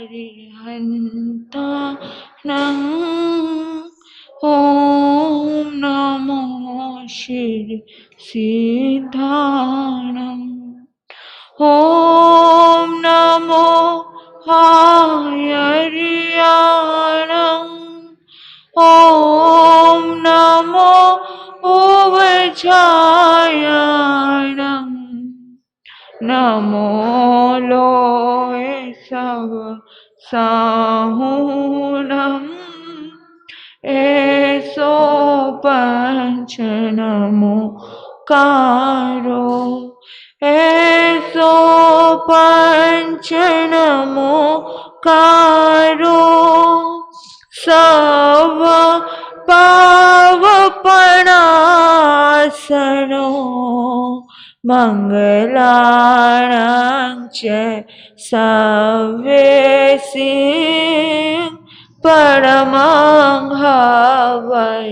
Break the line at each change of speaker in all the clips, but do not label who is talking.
अरिहन्तानं ॐ नमो श्री सिद्धाणम् ॐ नमो हरियाणम् ॐ नमो उवचायाणम् नमो लोय सब साहूनम् ऐसो पंच नमो कारो ऐसो पंच नमो कारो सब पावपणासनो मंगलाणां च सवेसि परमं हवै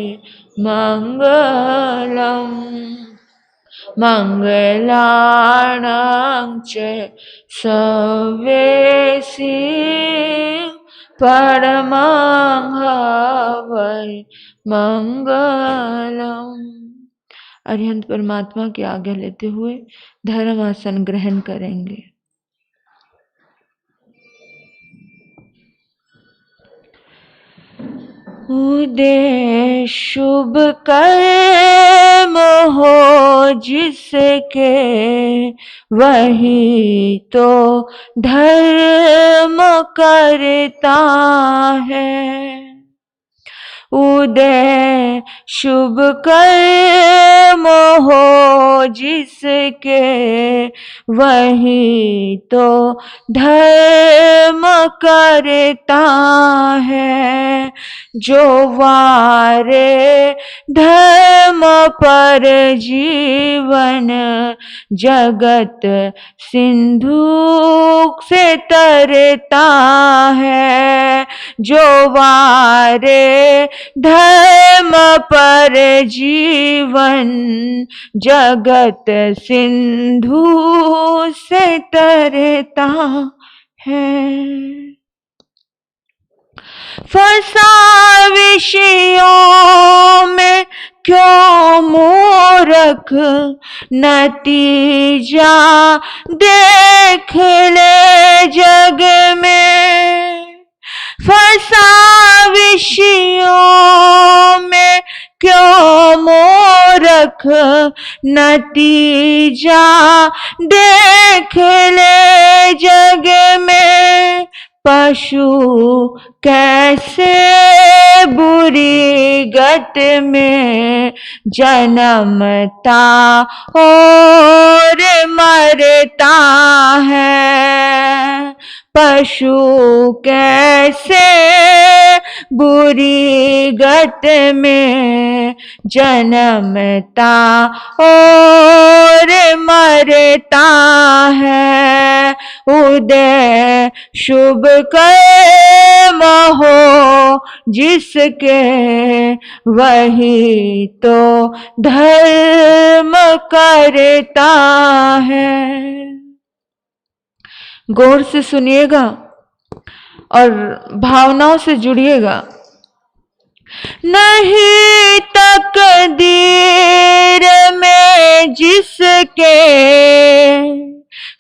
मंगलम् मंगलाणां च सवेसि परमं हवै मंगलम्। अरिहंत परमात्मा की आज्ञा लेते हुए धर्म आसन ग्रहण करेंगे। उदय शुभ कर्म हो जिसके वही तो धर्म करता है। उदय शुभ कर्म हो जिसके वही तो धर्म करता है। जो वारे धर्म पर जीवन जगत सिंधु से तरता है। जो वारे धर्म पर जीवन जगत सिंधु से तरता है। फंसा विषयों में क्यों मूर्ख नतीजा देख ले जग में। फंसा विषयों में क्यों मूर्ख नतीजा देख ले जग में। पशु कैसे बुरी गत में जन्मता और मरता है। पशु कैसे बुरी गत में जन्मता और मरता है। उदय शुभ कर्म हो जिसके वही तो धर्म करता है। गौर से सुनिएगा और भावनाओं से जुड़िएगा। नहीं तकदीर में जिसके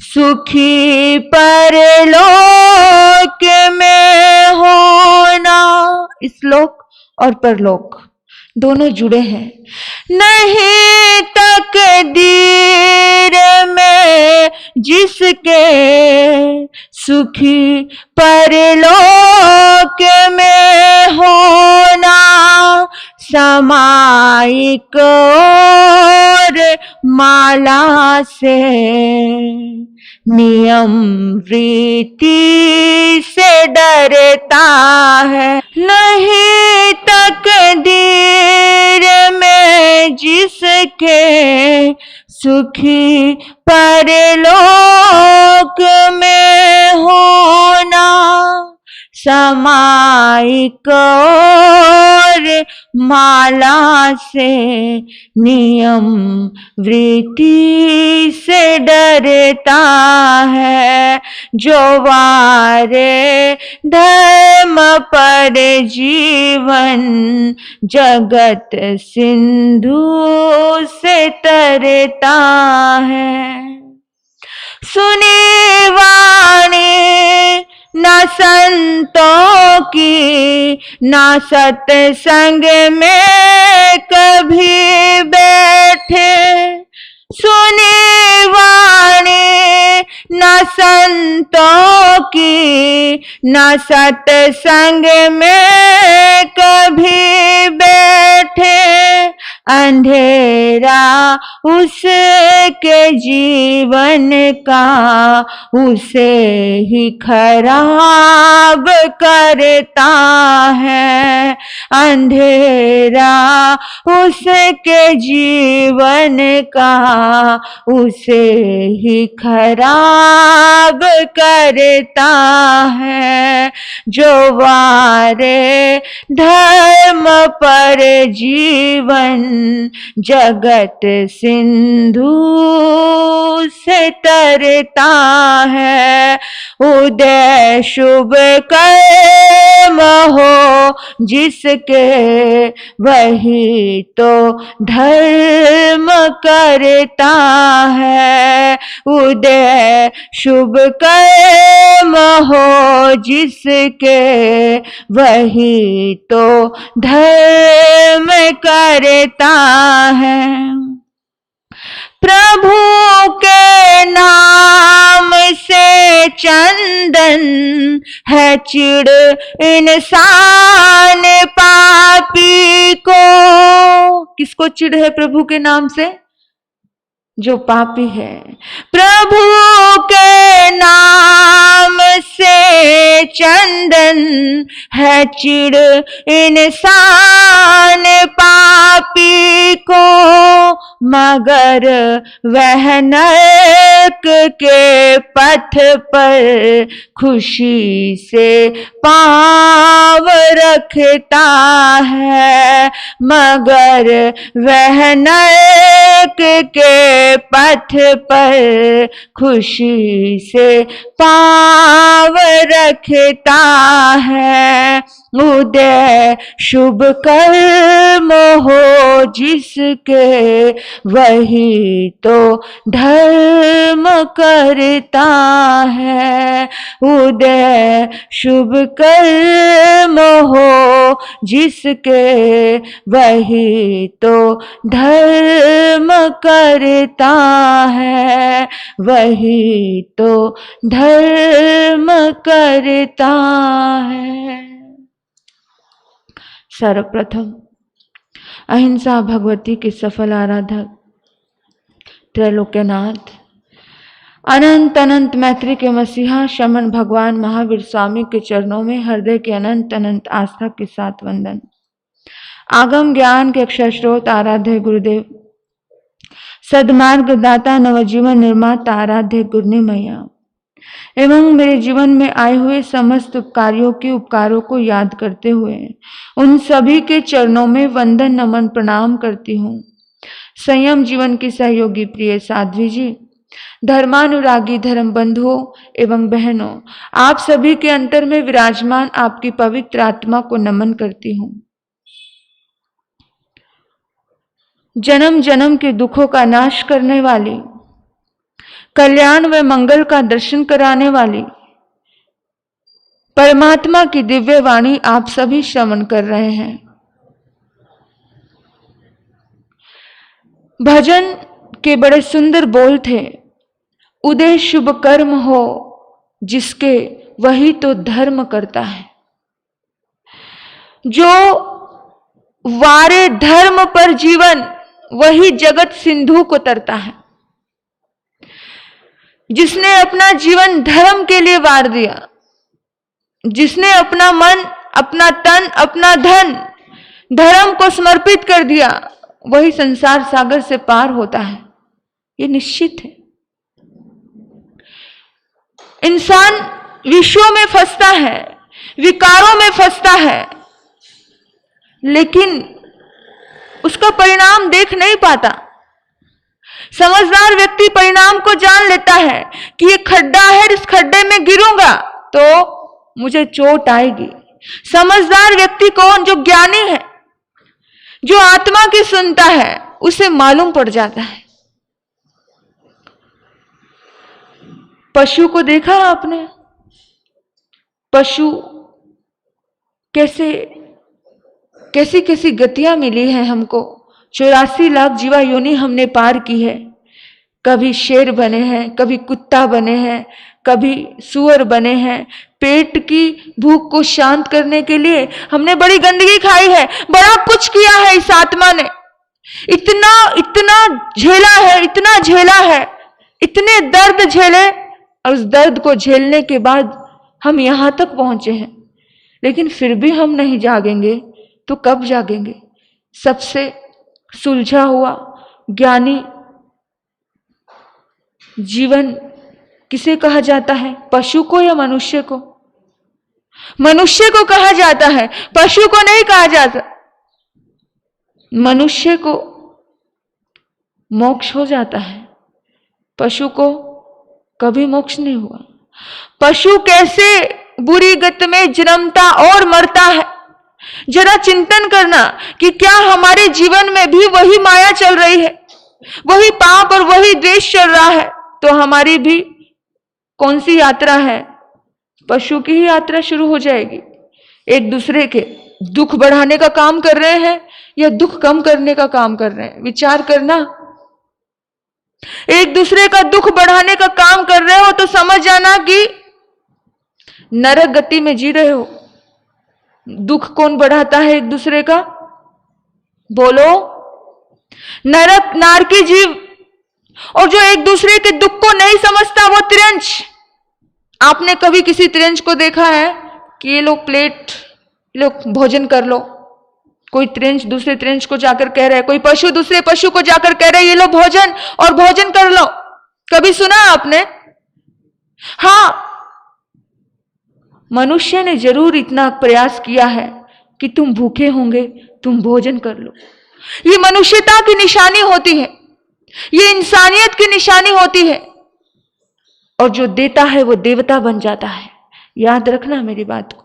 सुखी परलोक में होना। इस लोक और परलोक दोनों जुड़े हैं। नहीं तकदीर में जिसके सुखी परलोक में होना। समायिक और माला से नियम रीति से डरता है। नहीं तकदीर में जिसके सुखी परलोक में होना। समायिक और माला से नियम वृत्ति से डरता है। जो वारे धर्म पर जीवन जगत सिंधु से तरता है। सुनी वाणी न संतों की, न सत्संग में कभी बैठे। सुनी वाणी न संतों की, न सत्संग में कभी बैठे। अंधेरा उसके जीवन का उसे ही खराब करता है। अंधेरा उसके जीवन का उसे ही खराब करता है। जो वारे धर्म पर जीवन जगत सिंधु से तरता है। उदय शुभ कर्म हो जिसके वही तो धर्म करता है। उदय शुभ कर्म हो जिसके वही तो धर्म करता है। प्रभु के नाम से चंदन है चिड़ इंसान पापी को। किसको चिड़ है प्रभु के नाम से? जो पापी है। प्रभु के नाम से चंदन है चिड़ इंसान पापी को, मगर वह नरक के पथ पर खुशी से पाँव रखता है। मगर वह नरक के पथ पर खुशी से पाँव रखता है। उदय शुभ कर्म हो जिसके वही तो धर्म करता है। उदय शुभ कर्म हो जिसके वही तो धर्म करता है। वही तो धर्म करता है। सर्वप्रथम अहिंसा भगवती के सफल आराधक त्रैलोक्यनाथ अनंत अनंत मैत्री के मसीहा शमन भगवान महावीर स्वामी के चरणों में हृदय के अनंत अनंत आस्था के साथ वंदन। आगम ज्ञान के अक्षर स्रोत आराध्य गुरुदेव, सदमार्ग दाता नवजीवन निर्माता आराध्य गुरनी मैया एवं मेरे जीवन में आए हुए समस्त उपकारियों के उपकारों को याद करते हुए उन सभी के चरणों में वंदन नमन प्रणाम करती हूँ। संयम जीवन की सहयोगी प्रिय साध्वी जी, धर्मानुरागी धर्म बंधुओं एवं बहनों, आप सभी के अंतर में विराजमान आपकी पवित्र आत्मा को नमन करती हूँ। जन्म जन्म के दुखों का नाश करने वाली, कल्याण व मंगल का दर्शन कराने वाली परमात्मा की दिव्य वाणी आप सभी श्रवण कर रहे हैं। भजन के बड़े सुंदर बोल थे। उदय शुभ कर्म हो जिसके वही तो धर्म करता है। जो वारे धर्म पर जीवन वही जगत सिंधु को तरता है। जिसने अपना जीवन धर्म के लिए वार दिया, जिसने अपना मन, अपना तन, अपना धन धर्म को समर्पित कर दिया, वही संसार सागर से पार होता है। ये निश्चित है। इंसान विषयों में फंसता है, विकारों में फंसता है, लेकिन उसका परिणाम देख नहीं पाता। समझदार व्यक्ति परिणाम को जान लेता है कि ये खड्डा है, इस खड्डे में गिरूंगा तो मुझे चोट आएगी। समझदार व्यक्ति कौन? जो ज्ञानी है, जो आत्मा की सुनता है, उसे मालूम पड़ जाता है। पशु को देखा आपने? पशु कैसी कैसी गतियां मिली हैं हमको। 84 लाख जीवा योनि हमने पार की है। कभी शेर बने हैं, कभी कुत्ता बने हैं, कभी सुअर बने हैं। पेट की भूख को शांत करने के लिए हमने बड़ी गंदगी खाई है, बड़ा कुछ किया है इस आत्मा ने। इतना इतना झेला है, इतना झेला है, इतने दर्द झेले, और उस दर्द को झेलने के बाद हम यहां तक पहुंचे हैं। लेकिन फिर भी हम नहीं जागेंगे तो कब जागेंगे? सबसे सुलझा हुआ ज्ञानी जीवन किसे कहा जाता है? पशु को या मनुष्य को? मनुष्य को कहा जाता है, पशु को नहीं कहा जाता। मनुष्य को मोक्ष हो जाता है, पशु को कभी मोक्ष नहीं हुआ। पशु कैसे बुरी गति में जन्मता और मरता है। जरा चिंतन करना कि क्या हमारे जीवन में भी वही माया चल रही है, वही पाप और वही द्वेष चल रहा है? तो हमारी भी कौन सी यात्रा है? पशु की ही यात्रा शुरू हो जाएगी। एक दूसरे के दुख बढ़ाने का काम कर रहे हैं या दुख कम करने का काम कर रहे हैं? विचार करना। एक दूसरे का दुख बढ़ाने का काम कर रहे हो तो समझ जाना कि नरक गति में जी रहे हो। दुख कौन बढ़ाता है एक दूसरे का? बोलो। नरक नारकी जीव। और जो एक दूसरे के दुख को नहीं समझता वो तिरंच। आपने कभी किसी तिरंच को देखा है कि ये लोग प्लेट, लोग भोजन कर लो? कोई तिरंच दूसरे तिरंच को जाकर कह रहा है, कोई पशु दूसरे पशु को जाकर कह रहा है ये लो भोजन और भोजन कर लो। कभी सुना आपने? हाँ, मनुष्य ने जरूर इतना प्रयास किया है कि तुम भूखे होंगे, तुम भोजन कर लो। ये मनुष्यता की निशानी होती है, ये इंसानियत की निशानी होती है। और जो देता है वो देवता बन जाता है। याद रखना मेरी बात को।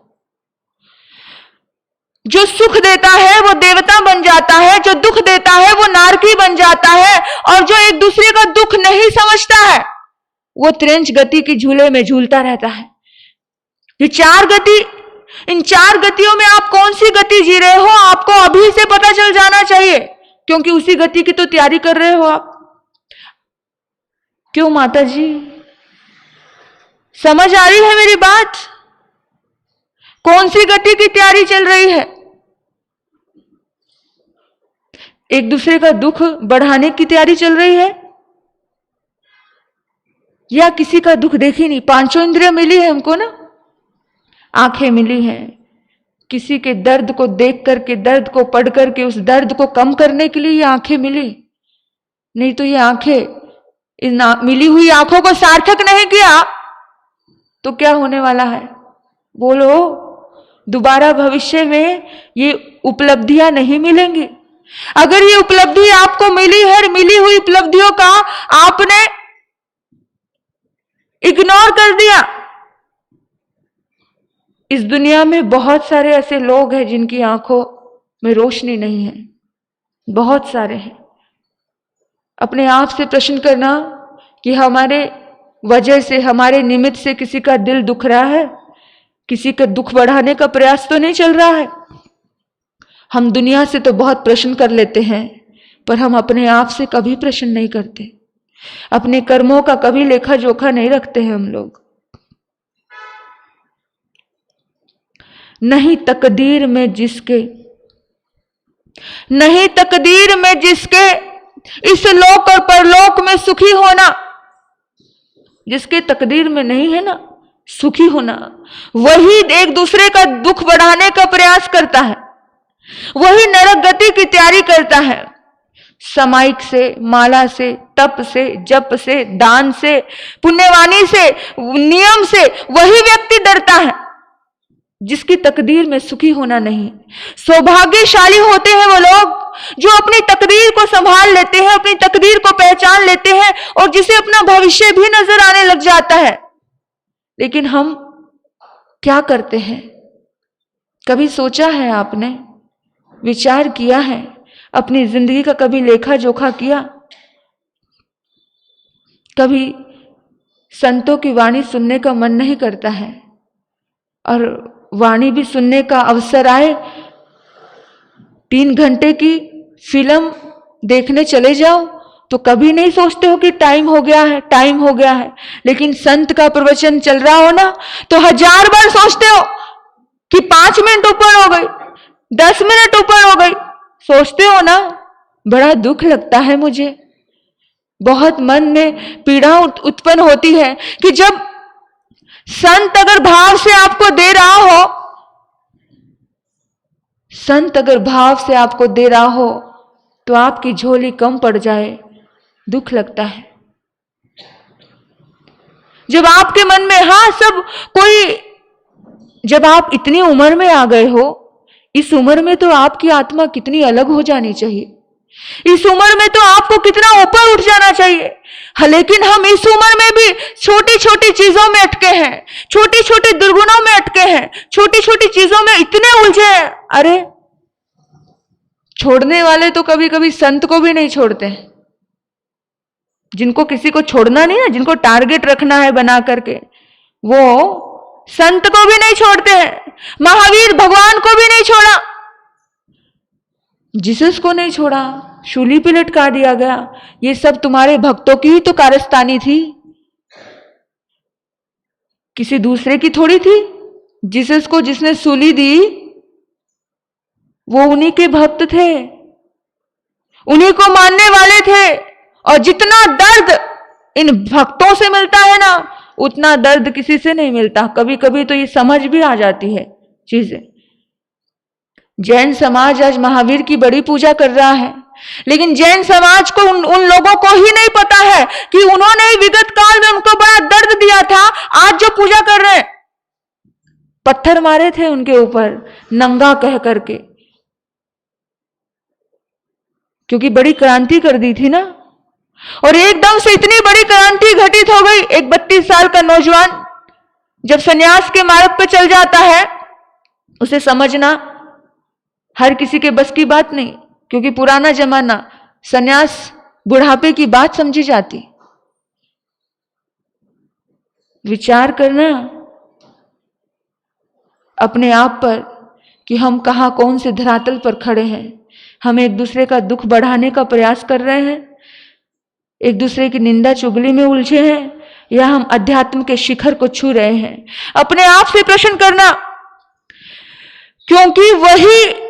जो सुख देता है वो देवता बन जाता है, जो दुख देता है वो नारकी बन जाता है, और जो एक दूसरे का दुख नहीं समझता है वो त्रिंच गति की झूले में झूलता रहता है। ये चार गति, इन चार गतियों में आप कौन सी गति जी रहे हो आपको अभी से पता चल जाना चाहिए, क्योंकि उसी गति की तो तैयारी कर रहे हो आप। क्यों माता जी, समझ आ रही है मेरी बात? कौन सी गति की तैयारी चल रही है? एक दूसरे का दुख बढ़ाने की तैयारी चल रही है, या किसी का दुख देखी नहीं? पांचों इंद्रियां मिली है हमको ना, आंखें मिली हैं किसी के दर्द को देख करके, दर्द को पढ़ करके उस दर्द को कम करने के लिए ये आंखें मिली। नहीं तो ये आंखें, इन मिली हुई आंखों को सार्थक नहीं किया तो क्या होने वाला है? बोलो। दोबारा भविष्य में ये उपलब्धियां नहीं मिलेंगी। अगर ये उपलब्धि आपको मिली है, मिली हुई उपलब्धियों का आपने इग्नोर कर दिया। इस दुनिया में बहुत सारे ऐसे लोग हैं जिनकी आंखों में रोशनी नहीं है, बहुत सारे हैं। अपने आप से प्रश्न करना कि हमारे वजह से, हमारे निमित्त से किसी का दिल दुख रहा है, किसी का दुख बढ़ाने का प्रयास तो नहीं चल रहा है। हम दुनिया से तो बहुत प्रश्न कर लेते हैं, पर हम अपने आप से कभी प्रश्न नहीं करते। अपने कर्मों का कभी लेखा जोखा नहीं रखते हैं हम लोग। नहीं तकदीर में जिसके, नहीं तकदीर में जिसके इस लोक और परलोक में सुखी होना, जिसके तकदीर में नहीं है ना सुखी होना, वही एक दूसरे का दुख बढ़ाने का प्रयास करता है, वही नरक गति की तैयारी करता है। सामायिक से, माला से, तप से, जप से, दान से, पुण्यवानी से, नियम से वही व्यक्ति डरता है। जिसकी तकदीर में सुखी होना नहीं। सौभाग्यशाली होते हैं वो लोग जो अपनी तकदीर को संभाल लेते हैं, अपनी तकदीर को पहचान लेते हैं और जिसे अपना भविष्य भी नजर आने लग जाता है। लेकिन हम क्या करते हैं? कभी सोचा है आपने? विचार किया है? अपनी जिंदगी का कभी लेखा जोखा किया? कभी संतों की वाणी सुनने का मन नहीं करता है, और वाणी भी सुनने का अवसर आए 3 घंटे की फिल्म देखने चले जाओ तो कभी नहीं सोचते हो कि टाइम हो गया है, टाइम हो गया है। लेकिन संत का प्रवचन चल रहा हो ना तो 1000 बार सोचते हो कि 5 मिनट ऊपर हो गई, 10 मिनट ऊपर हो गई। सोचते हो ना? बड़ा दुख लगता है मुझे, बहुत मन में पीड़ा उत्पन्न होती है कि जब संत अगर भाव से आपको दे रहा हो, संत अगर भाव से आपको दे रहा हो तो आपकी झोली कम पड़ जाए, दुख लगता है। जब आपके मन में सब कोई, जब आप इतनी उम्र में आ गए हो, इस उम्र में तो आपकी आत्मा कितनी अलग हो जानी चाहिए, इस उम्र में तो आपको कितना ऊपर उठ जाना चाहिए। लेकिन हम इस उम्र में भी छोटी छोटी चीजों में अटके हैं, छोटी छोटी दुर्गुणों में अटके हैं, छोटी छोटी चीजों में इतने उलझे हैं। अरे छोड़ने वाले तो कभी कभी संत को भी नहीं छोड़ते हैं। जिनको किसी को छोड़ना नहीं है, जिनको टारगेट रखना है बना करके, वो संत को भी नहीं छोड़ते हैं। महावीर भगवान को भी नहीं छोड़ा, जीसस को नहीं छोड़ा, शूली पे लटका दिया गया। ये सब तुम्हारे भक्तों की ही तो कारस्तानी थी, किसी दूसरे की थोड़ी थी। जीसस को जिसने सूली दी वो उन्हीं के भक्त थे, उन्हीं को मानने वाले थे। और जितना दर्द इन भक्तों से मिलता है ना, उतना दर्द किसी से नहीं मिलता। कभी कभी तो ये समझ भी आ जाती है चीजें। जैन समाज आज महावीर की बड़ी पूजा कर रहा है, लेकिन जैन समाज को उन लोगों को ही नहीं पता है कि उन्होंने विगत काल में उनको बड़ा दर्द दिया था। आज जो पूजा कर रहे हैं, पत्थर मारे थे उनके ऊपर नंगा कह करके, क्योंकि बड़ी क्रांति कर दी थी ना। और एकदम से इतनी बड़ी क्रांति घटित हो गई। एक 32 साल का नौजवान जब सन्यास के मार्ग पे चल जाता है, उसे समझना हर किसी के बस की बात नहीं, क्योंकि पुराना जमाना सन्यास बुढ़ापे की बात समझी जाती। विचार करना अपने आप पर कि हम कहां कौन से धरातल पर खड़े हैं। हम एक दूसरे का दुख बढ़ाने का प्रयास कर रहे हैं, एक दूसरे की निंदा चुगली में उलझे हैं, या हम अध्यात्म के शिखर को छू रहे हैं। अपने आप से प्रश्न करना, क्योंकि वही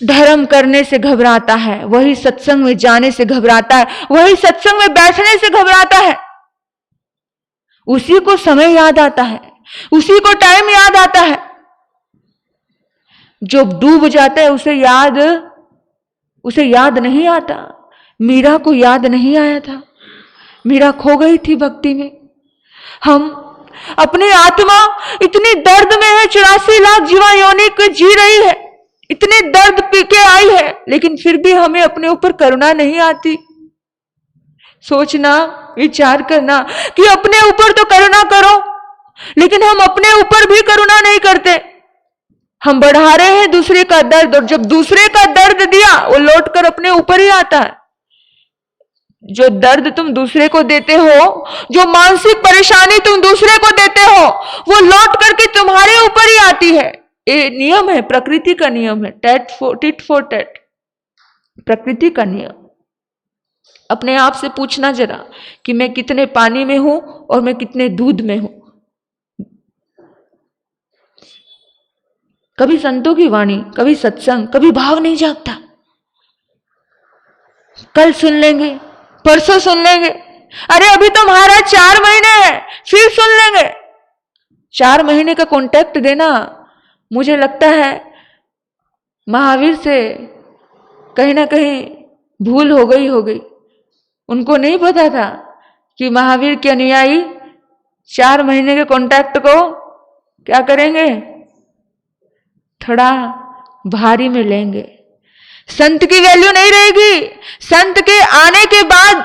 धर्म करने से घबराता है, वही सत्संग में जाने से घबराता है, वही सत्संग में बैठने से घबराता है। उसी को समय याद आता है, उसी को टाइम याद आता है। जो डूब जाता है उसे याद नहीं आता। मीरा को याद नहीं आया था, मीरा खो गई थी भक्ति में। हम अपनी आत्मा इतनी दर्द में है, 84 लाख जीवा योनि को जी रही है, इतने दर्द पी के आई है, लेकिन फिर भी हमें अपने ऊपर करुणा नहीं आती। सोचना, विचार करना कि अपने ऊपर तो करुणा करो, लेकिन हम अपने ऊपर भी करुणा नहीं करते। हम बढ़ा रहे हैं दूसरे का दर्द, और जब दूसरे का दर्द दिया वो लौट कर अपने ऊपर ही आता है। जो दर्द तुम दूसरे को देते हो, जो मानसिक परेशानी तुम दूसरे को देते हो, वो लौट करके तुम्हारे ऊपर ही आती है। ये नियम है, प्रकृति का नियम है, टिट फॉर टैट, प्रकृति का नियम। अपने आप से पूछना जरा कि मैं कितने पानी में हूं और मैं कितने दूध में हूं। कभी संतों की वाणी, कभी सत्संग, कभी भाव नहीं जागता। कल सुन लेंगे, परसों सुन लेंगे, अरे अभी तो महाराज 4 महीने हैं, फिर सुन लेंगे। 4 महीने का कॉन्टैक्ट देना, मुझे लगता है महावीर से कहीं ना कहीं भूल हो गई। उनको नहीं पता था कि महावीर के अनुयायी 4 महीने के कॉन्टैक्ट को क्या करेंगे, थोड़ा भारी में लेंगे। संत की वैल्यू नहीं रहेगी। संत के आने के बाद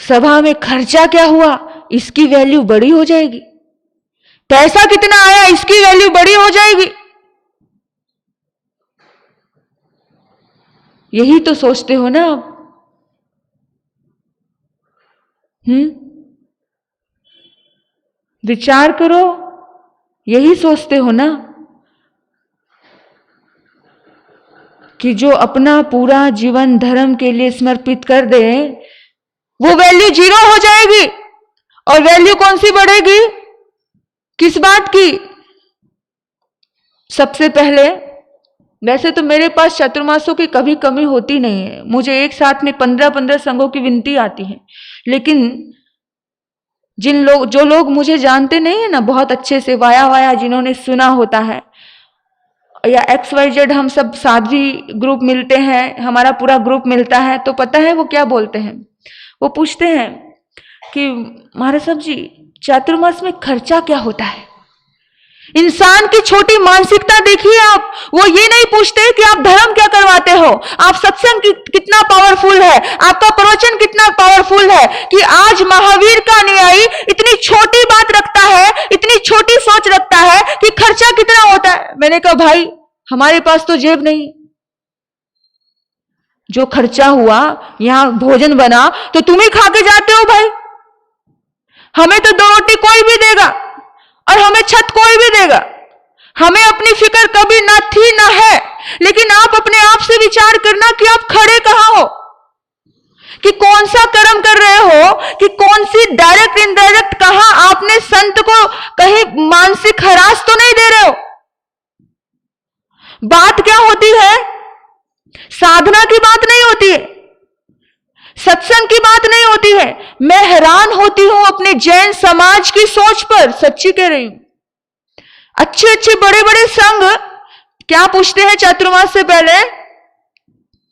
सभा में खर्चा क्या हुआ, इसकी वैल्यू बड़ी हो जाएगी। पैसा कितना आया, इसकी वैल्यू बड़ी हो जाएगी। यही तो सोचते हो ना आप? विचार करो, यही सोचते हो ना कि जो अपना पूरा जीवन धर्म के लिए समर्पित कर दे वो वैल्यू जीरो हो जाएगी। और वैल्यू कौन सी बढ़ेगी, किस बात की? सबसे पहले, वैसे तो मेरे पास चातुर्मासों की कभी कमी होती नहीं है, मुझे एक साथ में 15-15 संघों की विनती आती है। लेकिन जो लोग मुझे जानते नहीं है ना बहुत अच्छे से, वाया जिन्होंने सुना होता है, या XYZ हम सब साध्वी ग्रुप मिलते हैं, हमारा पूरा ग्रुप मिलता है, तो पता है वो क्या बोलते हैं? वो पूछते हैं कि महाराज साहब जी, चातुर्मास में खर्चा क्या होता है? इंसान की छोटी मानसिकता देखिए आप। वो ये नहीं पूछते कि आप धर्म क्या करवाते हो, आप सत्संग कितना पावरफुल है, आपका प्रवचन कितना पावरफुल है, कि आज महावीर का अनुयायी इतनी छोटी बात रखता है, इतनी छोटी सोच रखता है कि खर्चा कितना होता है। मैंने कहा भाई हमारे पास तो जेब नहीं, जो खर्चा हुआ, यहां भोजन बना तो तुम ही खा के जाते हो भाई, हमें तो 2 रोटी कोई भी देगा और हमें छत कोई भी देगा, हमें अपनी फिक्र कभी ना थी ना है। लेकिन आप अपने आप से विचार करना कि आप खड़े कहां हो, कि कौन सा कर्म कर रहे हो, कि कौन सी डायरेक्ट इनडायरेक्ट कहां आपने संत को कहीं मानसिक हरास तो नहीं दे रहे हो। बात क्या होती है, साधना की बात नहीं होती है, सत्संग की बात नहीं होती है। मैं हैरान होती हूं अपने जैन समाज की सोच पर, सच्ची कह रही हूं। अच्छे अच्छे बड़े बड़े संघ क्या पूछते हैं चातुर्मास से पहले?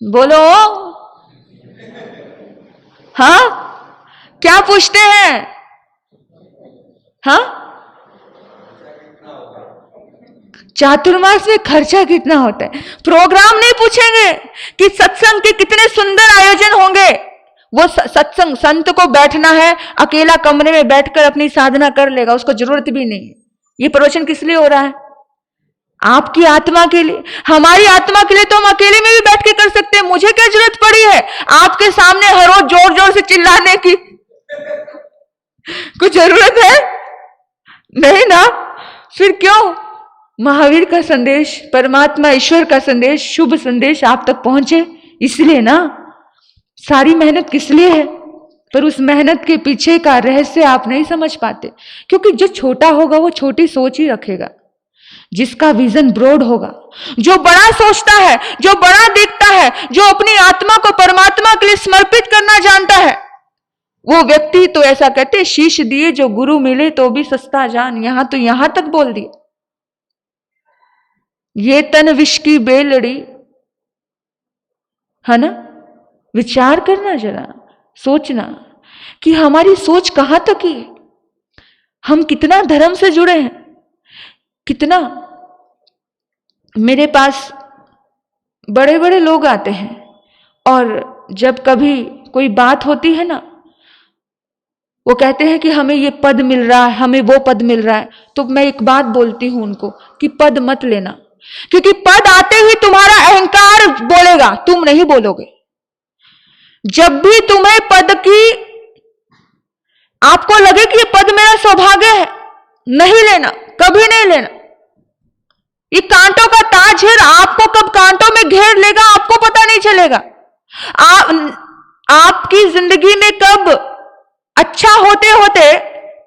बोलो हाँ, क्या पूछते हैं? हाँ, चातुर्मास में खर्चा कितना होता है। प्रोग्राम नहीं पूछेंगे कि सत्संग के कितने सुंदर आयोजन होंगे। वो सत्संग, संत को बैठना है, अकेला कमरे में बैठकर अपनी साधना कर लेगा, उसको जरूरत भी नहीं है। ये प्रवचन किस लिए हो रहा है? आपकी आत्मा के लिए। हमारी आत्मा के लिए तो हम अकेले में भी बैठ के कर सकते हैं। मुझे क्या जरूरत पड़ी है आपके सामने हर रोज जोर जोर से चिल्लाने की? कुछ जरूरत है नहीं ना, फिर क्यों? महावीर का संदेश, परमात्मा ईश्वर का संदेश, शुभ संदेश आप तक पहुंचे, इसलिए ना। सारी मेहनत किस लिए है? पर उस मेहनत के पीछे का रहस्य आप नहीं समझ पाते, क्योंकि जो छोटा होगा वो छोटी सोच ही रखेगा। जिसका विजन ब्रॉड होगा, जो बड़ा सोचता है, जो बड़ा देखता है, जो अपनी आत्मा को परमात्मा के लिए समर्पित करना जानता है, वो व्यक्ति तो ऐसा कहते, शीश दिए जो गुरु मिले तो भी सस्ता जान। यहां तो यहां तक बोल दिया, ये तन विष की बेलड़ी, है ना। विचार करना, जरा सोचना कि हमारी सोच कहां तक है, हम कितना धर्म से जुड़े हैं, कितना। मेरे पास बड़े बड़े लोग आते हैं और जब कभी कोई बात होती है ना, वो कहते हैं कि हमें ये पद मिल रहा है, हमें वो पद मिल रहा है। तो मैं एक बात बोलती हूं उनको कि पद मत लेना, क्योंकि पद आते ही तुम्हारा अहंकार बोलेगा, तुम नहीं बोलोगे। जब भी तुम्हें पद की, आपको लगे कि ये पद मेरा सौभाग्य है, नहीं लेना, कभी नहीं लेना। ये कांटों का ताज है, आपको कब कांटों में घेर लेगा आपको पता नहीं चलेगा। आपकी जिंदगी में कब अच्छा होते होते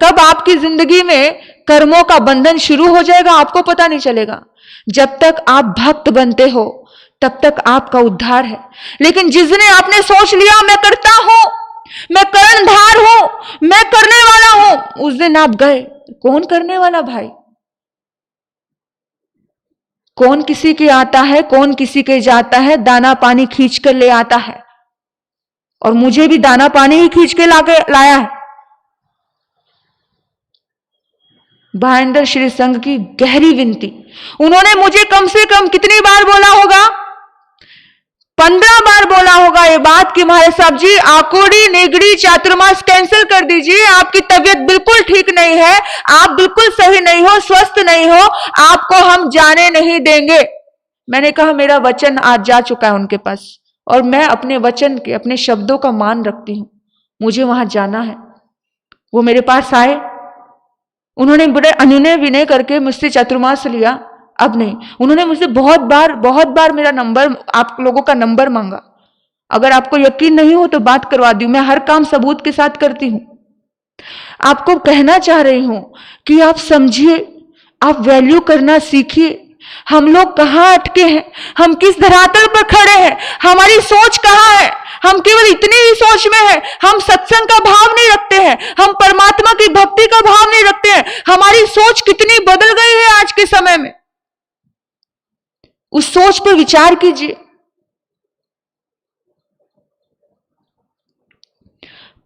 कब आपकी जिंदगी में कर्मों का बंधन शुरू हो जाएगा आपको पता नहीं चलेगा। जब तक आप भक्त बनते हो तब तक आपका उद्धार है। लेकिन जिस दिन आपने सोच लिया मैं करता हूं, मैं कर्णधार हूं, मैं करने वाला हूं, उस दिन आप गए। कौन करने वाला भाई? कौन किसी के आता है, कौन किसी के जाता है, दाना पानी खींच कर ले आता है। और मुझे भी दाना पानी ही खींच के लाया है। भाईंदर श्री संघ की गहरी विनती। उन्होंने मुझे कम से कम कितनी बार बोला होगा, 15 बार बोला होगा ये बात कि महाराज साहब जी आकोड़ी नेगड़ी चातुर्मास कैंसिल कर दीजिए, आपकी तबीयत बिल्कुल ठीक नहीं है, आप बिल्कुल सही नहीं हो, स्वस्थ नहीं हो, आपको हम जाने नहीं देंगे। मैंने कहा मेरा वचन आज जा चुका है उनके पास, और मैं अपने वचन के, अपने शब्दों का मान रखती हूं। मुझे वहां जाना है। वो मेरे पास आए, उन्होंने बड़े अनुनय विनय करके मुझसे चातुर्मास लिया। अब नहीं, उन्होंने मुझसे बहुत बार मेरा नंबर, आप लोगों का नंबर मांगा। अगर आपको यकीन नहीं हो तो बात करवा दूं, मैं हर काम सबूत के साथ करती हूं। आपको कहना चाह रही हूं कि आप समझिए, आप वैल्यू करना सीखिए। हम लोग कहां अटके हैं, हम किस धरातल पर खड़े हैं, हमारी सोच कहां है। हम केवल इतनी ही सोच में हैं, हम सत्संग का भाव नहीं रखते हैं, हम परमात्मा की भक्ति का भाव नहीं रखते हैं। हमारी सोच कितनी बदल गई है आज के समय में, उस सोच पर विचार कीजिए।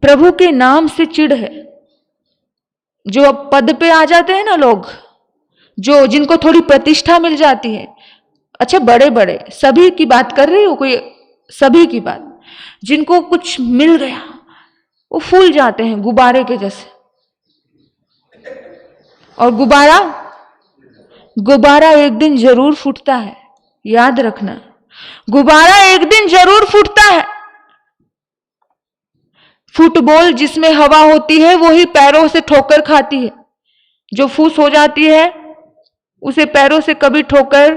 प्रभु के नाम से चिढ़ है। जो अब पद पे आ जाते हैं ना लोग, जो जिनको थोड़ी प्रतिष्ठा मिल जाती है, अच्छा बड़े बड़े सभी की बात कर रही हो, कोई सभी की बात, जिनको कुछ मिल गया वो फूल जाते हैं गुब्बारे के जैसे। और गुब्बारा एक दिन जरूर फूटता है, याद रखना, गुब्बारा एक दिन जरूर फूटता है। फुटबॉल जिसमें हवा होती है वो ही पैरों से ठोकर खाती है, जो फूस हो जाती है उसे पैरों से कभी ठोकर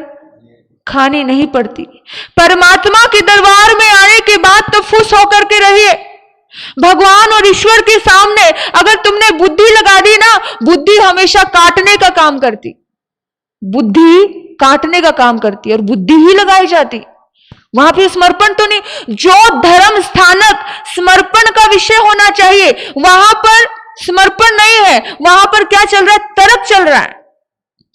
खानी नहीं पड़ती। परमात्मा के दरबार में आने के बाद तो फूस होकर के रहिए। भगवान और ईश्वर के सामने अगर तुमने बुद्धि लगा दी ना, बुद्धि हमेशा काटने का काम करती, बुद्धि काटने का काम करती और बुद्धि ही लगाई जाती। वहां पे समर्पण तो नहीं, जो धर्म स्थानक समर्पण का विषय होना चाहिए वहां पर समर्पण नहीं है, वहां पर क्या चल रहा है, तर्क चल रहा है।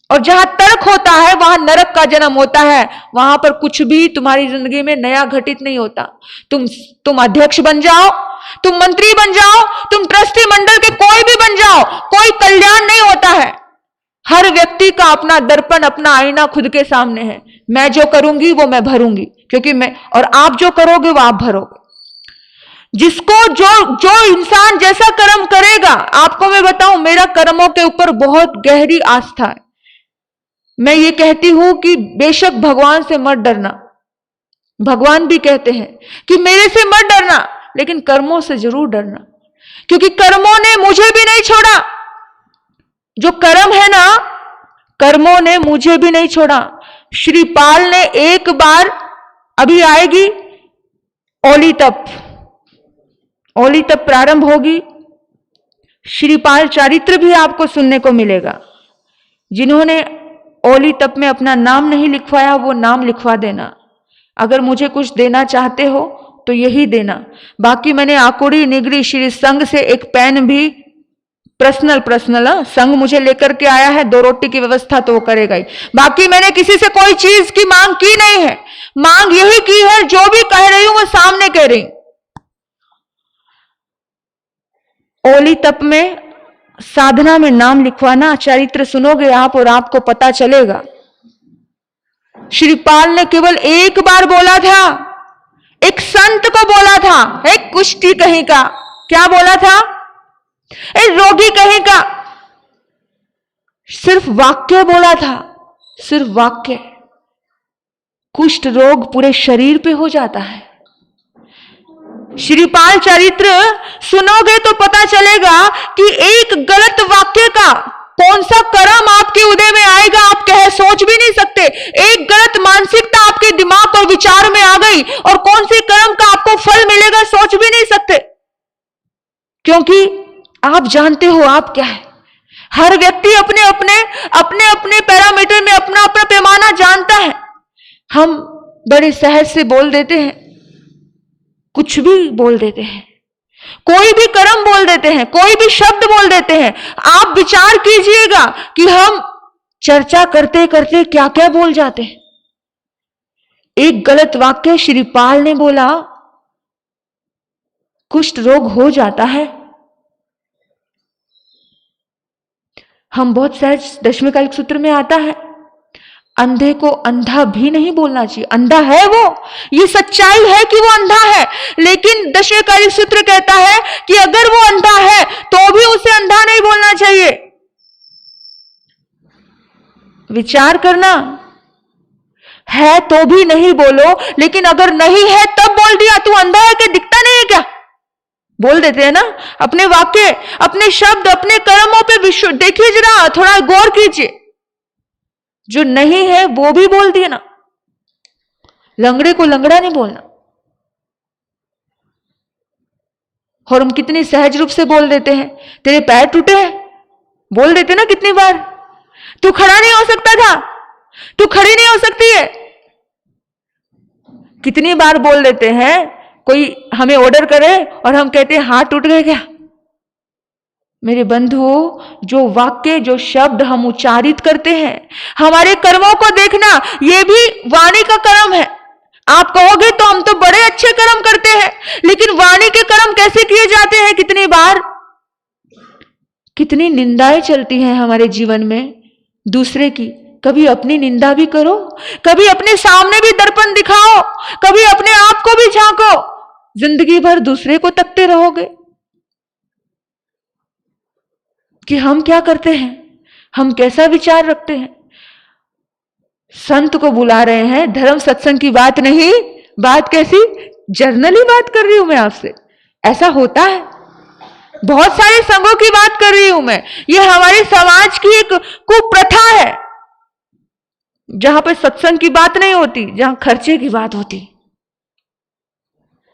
और जहां तर्क होता है वहां नरक का जन्म होता है, वहां पर कुछ भी तुम्हारी जिंदगी में नया घटित नहीं होता। तुम अध्यक्ष बन जाओ, तुम मंत्री बन जाओ, तुम ट्रस्टी मंडल के कोई भी बन जाओ, कोई कल्याण नहीं होता है। हर व्यक्ति का अपना दर्पण, अपना आईना खुद के सामने है। मैं जो करूंगी वो मैं भरूंगी, क्योंकि मैं, और आप जो करोगे वो आप भरोगे। जिसको जो इंसान जैसा कर्म करेगा, आपको मैं बताऊं, मेरा कर्मों के ऊपर बहुत गहरी आस्था है। मैं ये कहती हूं कि बेशक भगवान से मत डरना, भगवान भी कहते हैं कि मेरे से मत डरना, लेकिन कर्मों से जरूर डरना, क्योंकि कर्मों ने मुझे भी नहीं छोड़ा। जो कर्म है ना, कर्मों ने मुझे भी नहीं छोड़ा। श्री पाल ने एक बार, अभी आएगी ओली तप प्रारंभ होगी, श्रीपाल चरित्र भी आपको सुनने को मिलेगा। जिन्होंने ओली तप में अपना नाम नहीं लिखवाया वो नाम लिखवा देना। अगर मुझे कुछ देना चाहते हो तो यही देना। बाकी मैंने आकुड़ी निगड़ी श्री संघ से एक पेन भी पर्सनल संघ मुझे लेकर के आया है, 2 रोटी की व्यवस्था तो वो करेगा ही। बाकी मैंने किसी से कोई चीज की मांग की नहीं है। मांग यही की है, जो भी कह रही हूं वो सामने कह रही हूं। ओली तप में साधना में नाम लिखवाना, चरित्र सुनोगे आप और आपको पता चलेगा। श्रीपाल ने केवल एक बार बोला था, एक संत को बोला था, एक कुष्ठी कहीं का, क्या बोला था, एक रोगी कहीं का, सिर्फ वाक्य बोला था, सिर्फ वाक्य। कुष्ठ रोग पूरे शरीर पे हो जाता है। श्रीपाल चरित्र सुनोगे तो पता चलेगा कि एक गलत वाक्य का कौन सा कर्म आपके उदय में आएगा, आप कह सोच भी नहीं सकते। एक गलत मानसिकता आपके दिमाग और विचार में आ गई और कौन से कर्म का आपको फल मिलेगा सोच भी नहीं सकते, क्योंकि आप जानते हो आप क्या है। हर व्यक्ति अपने अपने पैरामीटर में अपना अपना पैमाना जानता है। हम बड़े सहज से बोल देते हैं, कुछ भी बोल देते हैं, कोई भी कर्म बोल देते हैं, कोई भी शब्द बोल देते हैं। आप विचार कीजिएगा कि हम चर्चा करते करते क्या क्या बोल जाते हैं। एक गलत वाक्य श्रीपाल ने बोला, कुष्ठ रोग हो जाता है। हम बहुत सहज, दशमें कालिक सूत्र में आता है, अंधे को अंधा भी नहीं बोलना चाहिए। अंधा है वो, ये सच्चाई है कि वो अंधा है, लेकिन दशमें कालिक सूत्र कहता है कि अगर वो अंधा है तो भी उसे अंधा नहीं बोलना चाहिए। विचार करना, है तो भी नहीं बोलो, लेकिन अगर नहीं है तब बोल दिया। तू अंधा है कि दिखता नहीं है क्या? बोल देते हैं ना अपने वाक्य, अपने शब्द, अपने कर्मों पे विश्व देखिए जरा, थोड़ा गौर कीजिए। जो नहीं है वो भी बोल दिए ना। लंगड़े को लंगड़ा नहीं बोलना। और हम कितनी सहज रूप से बोल देते हैं, तेरे पैर टूटे हैं, बोल देते ना कितनी बार। तू खड़ा नहीं हो सकता था, तू खड़ी नहीं हो सकती है, कितनी बार बोल देते हैं। कोई हमें ऑर्डर करे और हम कहते हैं हाथ टूट गए क्या? मेरे बंधुओं, जो वाक्य, जो शब्द हम उच्चारित करते हैं, हमारे कर्मों को देखना, यह भी वाणी का कर्म है। आप कहोगे तो हम तो बड़े अच्छे कर्म करते हैं, लेकिन वाणी के कर्म कैसे किए जाते हैं? कितनी बार, कितनी निंदाएं चलती हैं हमारे जीवन में दूसरे की। कभी अपनी निंदा भी करो, कभी अपने सामने भी दर्पण दिखाओ, कभी अपने आप को भी झांको। जिंदगी भर दूसरे को तकते रहोगे कि हम क्या करते हैं, हम कैसा विचार रखते हैं। संत को बुला रहे हैं, धर्म सत्संग की बात नहीं, बात कैसी, जर्नली बात कर रही हूं मैं आपसे। ऐसा होता है, बहुत सारे संघों की बात कर रही हूं मैं। यह हमारे समाज की एक कुप्रथा है, जहां पे सत्संग की बात नहीं होती, जहां खर्चे की बात होती,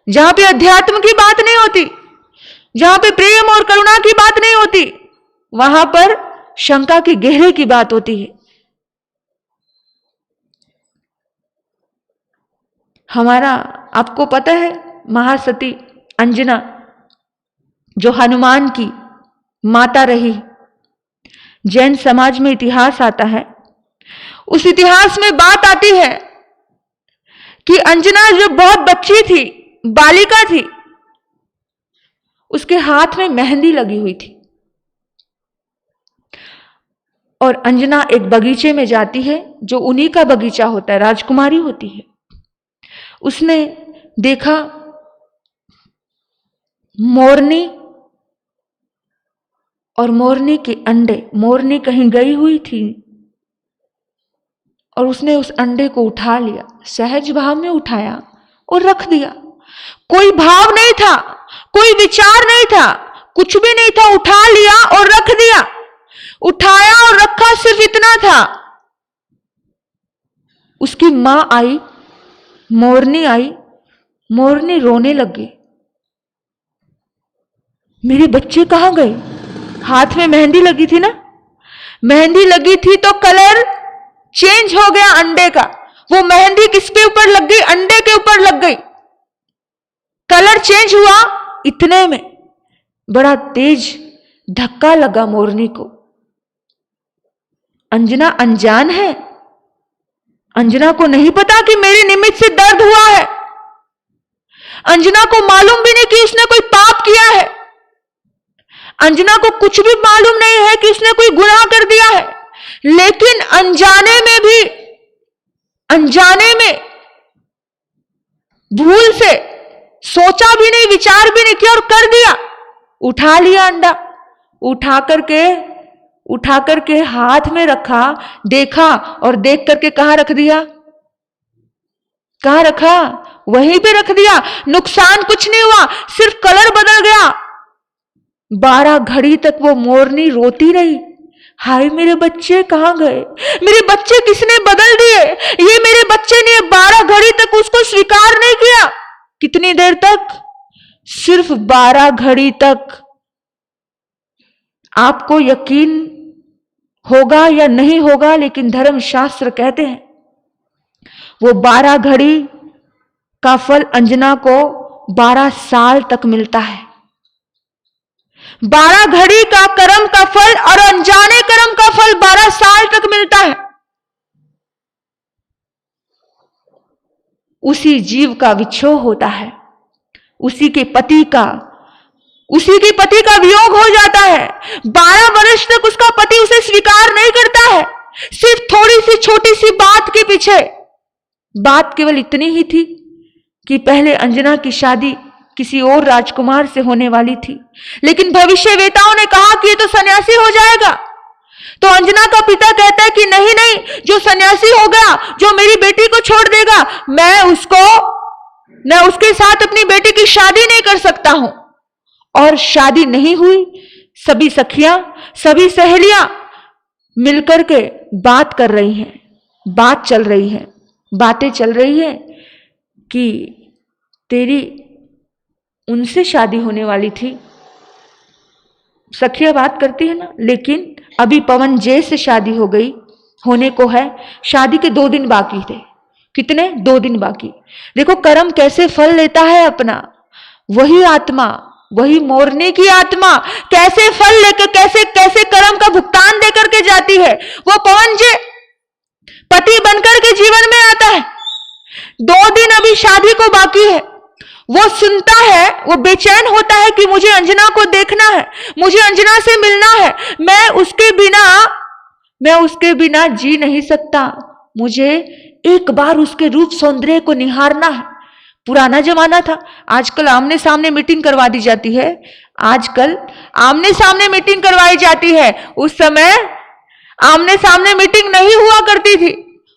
जहां पे अध्यात्म की बात नहीं होती, जहां पे प्रेम और करुणा की बात नहीं होती, वहां पर शंका की गहरे की बात होती है। हमारा, आपको पता है, महासती अंजना जो हनुमान की माता रही, जैन समाज में इतिहास आता है। उस इतिहास में बात आती है कि अंजना जो बहुत बच्ची थी, बालिका थी, उसके हाथ में मेहंदी लगी हुई थी। और अंजना एक बगीचे में जाती है, जो उन्हीं का बगीचा होता है, राजकुमारी होती है। उसने देखा मोरनी और मोरनी के अंडे, मोरनी कहीं गई हुई थी और उसने उस अंडे को उठा लिया, सहज भाव में उठाया और रख दिया। कोई भाव नहीं था, कोई विचार नहीं था, कुछ भी नहीं था, उठा लिया और रख दिया। उठाया और रखा, सिर्फ इतना था। उसकी मां आई, मोरनी आई, मोरनी रोने लगी, मेरे बच्चे कहां गए? हाथ में मेहंदी लगी थी ना, मेहंदी लगी थी तो कलर चेंज हो गया अंडे का। वो मेहंदी किसके ऊपर लग गई? अंडे के ऊपर लग गई, कलर चेंज हुआ। इतने में बड़ा तेज धक्का लगा मोरनी को। अंजना अनजान है, अंजना को नहीं पता कि मेरे निमित्त से दर्द हुआ है। अंजना को मालूम भी नहीं कि उसने कोई पाप किया है। अंजना को कुछ भी मालूम नहीं है कि उसने कोई गुनाह कर दिया है, लेकिन अनजाने में भी, अनजाने में भूल से सोचा भी नहीं, विचार भी नहीं किया और कर दिया। उठा लिया अंडा, उठा करके हाथ में रखा, देखा और देख करके कहां रख दिया? कहां रखा? वहीं पे रख दिया। नुकसान कुछ नहीं हुआ, सिर्फ कलर बदल गया। 12 घड़ी तक वो मोरनी रोती रही, हाय मेरे बच्चे कहां गए, मेरे बच्चे किसने बदल दिए? ये मेरे बच्चे ने 12 घड़ी तक उसको स्वीकार नहीं किया। कितनी देर तक? सिर्फ 12 घड़ी तक। आपको यकीन होगा या नहीं होगा, लेकिन धर्मशास्त्र कहते हैं वो 12 घड़ी का फल अंजना को 12 साल तक मिलता है। 12 घड़ी का कर्म का फल और अनजाने कर्म का फल 12 साल तक मिलता है। उसी जीव का विच्छोह होता है, उसी के पति का वियोग हो जाता है। 12 वर्ष तक उसका पति उसे छोटी सी बात के पीछे, बात केवल इतनी ही थी कि पहले अंजना की शादी किसी और राजकुमार से होने वाली थी, लेकिन भविष्यवेताओं ने कहा कि ये तो सन्यासी हो जाएगा। तो अंजना का पिता कहता है कि नहीं नहीं, जो सन्यासी हो गया, जो मेरी बेटी को छोड़ देगा, मैं उसके साथ अपनी बेटी की शादी नहीं कर सकता हूं। और शादी नहीं हुई। सभी सखियां, सभी सहेलियां मिलकर के बात कर रही हैं, बात चल रही है, बातें चल रही है कि तेरी उनसे शादी होने वाली थी। सखिया बात करती है ना, लेकिन अभी पवन जय से शादी हो गई, होने को है। शादी के 2 दिन बाकी थे। कितने? 2 दिन बाकी। देखो कर्म कैसे फल लेता है अपना। वही आत्मा, वही मोरनी की आत्मा कैसे फल लेकर, कैसे कैसे कर्म का भुगतान देकर के जाती है। वो पवन जय पति बनकर के जीवन में आता है। 2 दिन अभी शादी को बाकी है। वो सुनता है, वो बेचैन होता है कि मुझे अंजना को देखना है, मुझे अंजना से मिलना है, मैं उसके बिना जी नहीं सकता, मुझे एक बार उसके रूप सौंदर्य को निहारना है। पुराना जमाना था, आजकल आमने सामने मीटिंग करवा दी जाती है, आजकल आमने सामने मीटिंग करवाई जाती है। उस समय आमने सामने मीटिंग नहीं हुआ करती थी।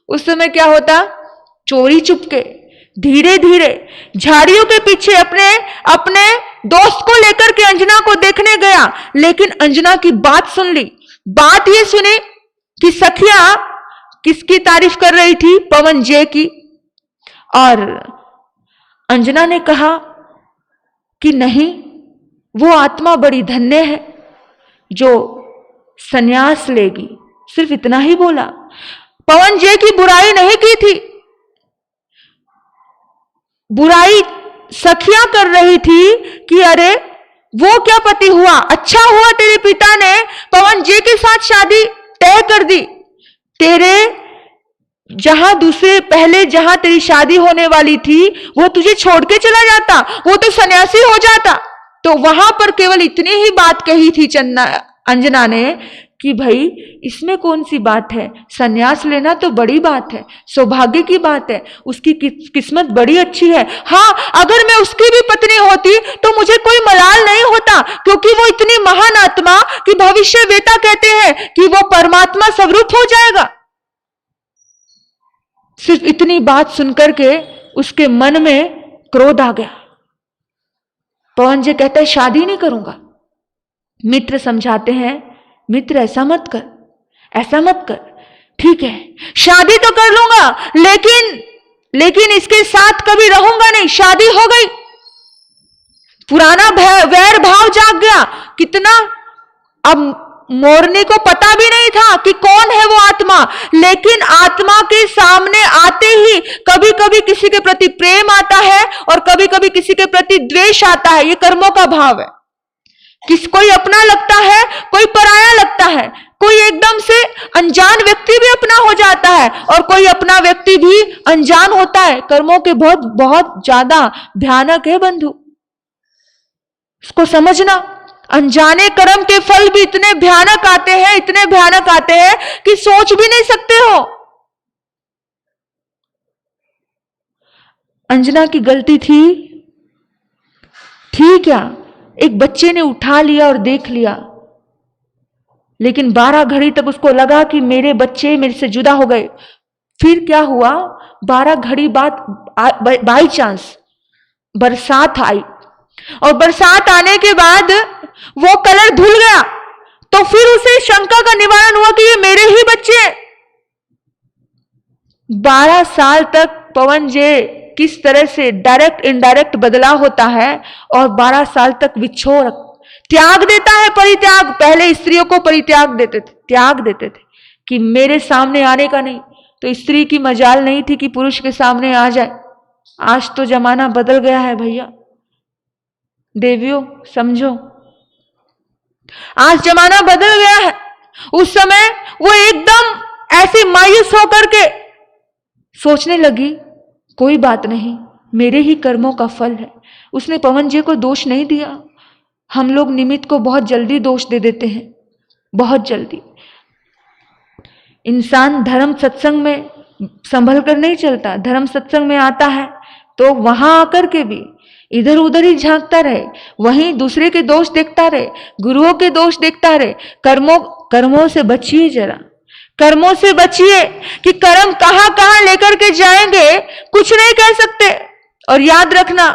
उस समय क्या होता? चोरी चुपके, धीरे धीरे झाड़ियों के पीछे अपने दोस्त को लेकर के अंजना को देखने गया, लेकिन अंजना की बात सुन ली। बात ये सुनी कि सखिया किसकी तारीफ कर रही थी? पवन जय की। और अंजना ने कहा कि नहीं, वो आत्मा बड़ी धन्य है जो संन्यास लेगी। सिर्फ इतना ही बोला। पवन जय की बुराई नहीं की थी, बुराई सखियां कर रही थी कि अरे वो क्या पति हुआ, अच्छा हुआ तेरे पिता ने पवन जय के साथ शादी तय कर दी। तेरे पहले जहां तेरी शादी होने वाली थी वो तुझे छोड़ के चला जाता, वो तो सन्यासी हो जाता। तो वहां पर केवल इतनी ही बात कही थी अंजना ने कि भाई इसमें कौन सी बात है, सन्यास लेना तो बड़ी बात है, सौभाग्य की बात है, उसकी किस्मत बड़ी अच्छी है। हाँ, अगर मैं उसकी भी पत्नी होती तो मुझे कोई मलाल नहीं होता, क्योंकि वो इतनी महान आत्मा कि भविष्यवेता कहते हैं कि वो परमात्मा स्वरूप हो जाएगा। सिर्फ इतनी बात सुनकर के उसके मन में क्रोध आ गया। पवन जी कहता है शादी नहीं करूंगा। मित्र समझाते हैं, मित्र ऐसा मत कर, ऐसा मत कर, ठीक है शादी तो कर लूंगा, लेकिन इसके साथ कभी रहूंगा नहीं। शादी हो गई, पुराना वैर भाव जाग गया। कितना, अब मोरनी को पता भी नहीं था कि कौन है वो आत्मा, लेकिन आत्मा के सामने आते ही कभी कभी किसी के प्रति प्रेम आता है और कभी कभी किसी के प्रति द्वेष आता है। ये कर्मों का भाव है। कोई अपना लगता है, कोई पराया लगता है, कोई एकदम से अनजान व्यक्ति भी अपना हो जाता है और कोई अपना व्यक्ति भी अनजान होता है। कर्मों के बहुत बहुत ज्यादा भयानक है बंधु, इसको समझना। अनजाने कर्म के फल भी इतने भयानक आते हैं, इतने भयानक आते हैं कि सोच भी नहीं सकते हो। अंजना की गलती थी क्या? एक बच्चे ने उठा लिया और देख लिया, लेकिन 12 घड़ी तक उसको लगा कि मेरे बच्चे मेरे से जुदा हो गए। फिर क्या हुआ? 12 घड़ी बाद बाई चांस बरसात आई, और बरसात आने के बाद वो कलर धुल गया। तो फिर उसे शंका का निवारण हुआ कि ये मेरे ही बच्चे। 12 साल तक पवन जय किस तरह से डायरेक्ट इनडायरेक्ट बदलाव होता है, और 12 साल तक विछोड़ त्याग देता है, परित्याग। पहले स्त्रियों को परित्याग देते थे, त्याग देते थे कि मेरे सामने आने का नहीं। तो स्त्री की मजाल नहीं थी कि पुरुष के सामने आ जाए। आज तो जमाना बदल गया है भैया, देवियों समझो, आज जमाना बदल गया है। उस समय वो एकदम ऐसे मायूस होकर के सोचने लगी, कोई बात नहीं, मेरे ही कर्मों का फल है। उसने पवन जी को दोष नहीं दिया। हम लोग निमित्त को बहुत जल्दी दोष दे देते हैं, बहुत जल्दी। इंसान धर्म सत्संग में संभल कर नहीं चलता। धर्म सत्संग में आता है तो वहां आकर के भी इधर उधर ही झांकता रहे, वहीं दूसरे के दोष देखता रहे, गुरुओं के दोष देखता रहे। कर्मों से बचिए, जरा कर्मों से बचिए कि कर्म कहां कहां लेकर के जाएंगे कुछ नहीं कह सकते। और याद रखना,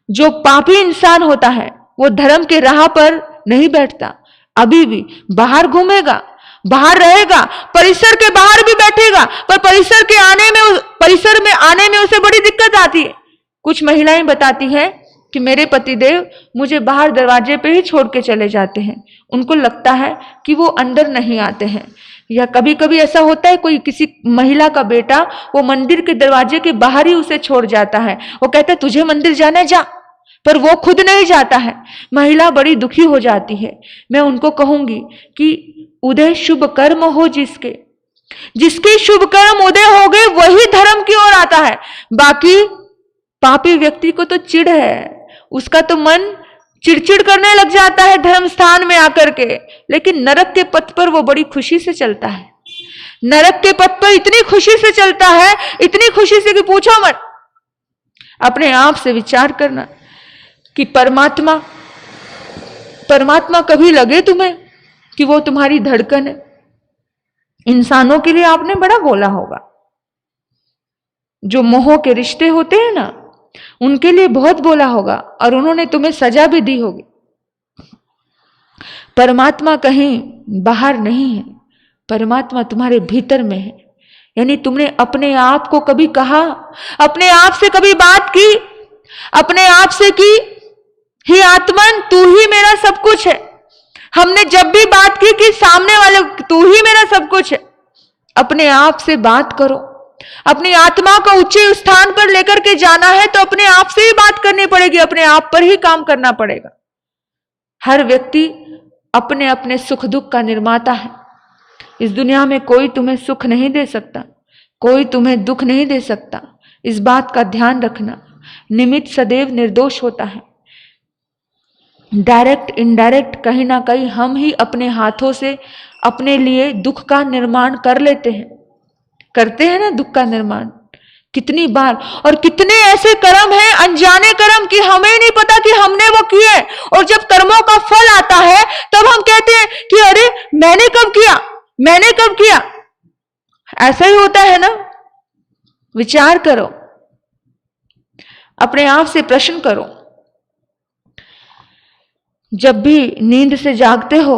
जो पापी इंसान होता है वो धर्म के राह पर नहीं बैठता, अभी भी बाहर घूमेगा, बाहर रहेगा, परिसर के बाहर भी बैठेगा, पर परिसर में आने में उसे बड़ी दिक्कत आती है। कुछ महिलाएं बताती हैं कि मेरे पतिदेव मुझे बाहर दरवाजे पे ही छोड़ के चले जाते हैं, उनको लगता है कि वो अंदर नहीं आते हैं। या कभी कभी ऐसा होता है, कोई किसी महिला का बेटा वो मंदिर के दरवाजे के बाहर ही उसे छोड़ जाता है, वो कहता है तुझे मंदिर जाना जा, पर वो खुद नहीं जाता है। महिला बड़ी दुखी हो जाती है। मैं उनको कहूंगी कि उदय शुभ कर्म हो जिसके शुभ कर्म उदय हो गए वही धर्म की ओर आता है। बाकी पापी व्यक्ति को तो चिढ़ है, उसका तो मन चिड़चिड़ करने लग जाता है धर्म स्थान में आकर के, लेकिन नरक के पथ पर वो बड़ी खुशी से चलता है। नरक के पथ पर इतनी खुशी से चलता है, इतनी खुशी से कि पूछो मत। अपने आप से विचार करना कि परमात्मा कभी लगे तुम्हें कि वो तुम्हारी धड़कन है। इंसानों के लिए आपने बड़ा बोला होगा, जो मोह के रिश्ते होते हैं ना, उनके लिए बहुत बोला होगा और उन्होंने तुम्हें सजा भी दी होगी। परमात्मा कहीं बाहर नहीं है, परमात्मा तुम्हारे भीतर में है। यानी तुमने अपने आप को कभी कहा, अपने आप से कभी बात की, अपने आप से की, हे आत्मन तू ही मेरा सब कुछ है। हमने जब भी बात की कि सामने वाले तू ही मेरा सब कुछ है, अपने आप से बात करो। अपनी आत्मा को ऊंचे स्थान पर लेकर के जाना है तो अपने आप से ही बात करनी पड़ेगी, अपने आप पर ही काम करना पड़ेगा। हर व्यक्ति अपने अपने सुख दुख का निर्माता है। इस दुनिया में कोई तुम्हें सुख नहीं दे सकता, कोई तुम्हें दुख नहीं दे सकता। इस बात का ध्यान रखना। निमित्त सदैव निर्दोष होता है। डायरेक्ट इनडायरेक्ट कहीं ना कहीं हम ही अपने हाथों से अपने लिए दुख का निर्माण कर लेते हैं, करते हैं ना दुख का निर्माण कितनी बार। और कितने ऐसे कर्म हैं, अनजाने कर्म, कि हमें नहीं पता कि हमने वो किए, और जब कर्मों का फल आता है तब हम कहते हैं कि अरे मैंने कब किया, मैंने कब किया। ऐसा ही होता है ना। विचार करो, अपने आप से प्रश्न करो। जब भी नींद से जागते हो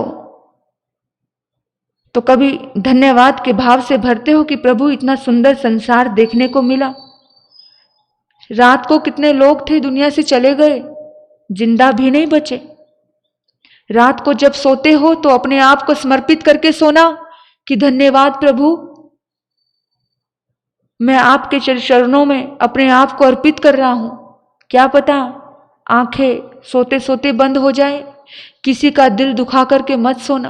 तो कभी धन्यवाद के भाव से भरते हो कि प्रभु इतना सुंदर संसार देखने को मिला। रात को कितने लोग थे दुनिया से चले गए, जिंदा भी नहीं बचे। रात को जब सोते हो तो अपने आप को समर्पित करके सोना कि धन्यवाद प्रभु, मैं आपके चरणों में अपने आप को अर्पित कर रहा हूं। क्या पता आंखें सोते सोते बंद हो जाए। किसी का दिल दुखा करके मत सोना,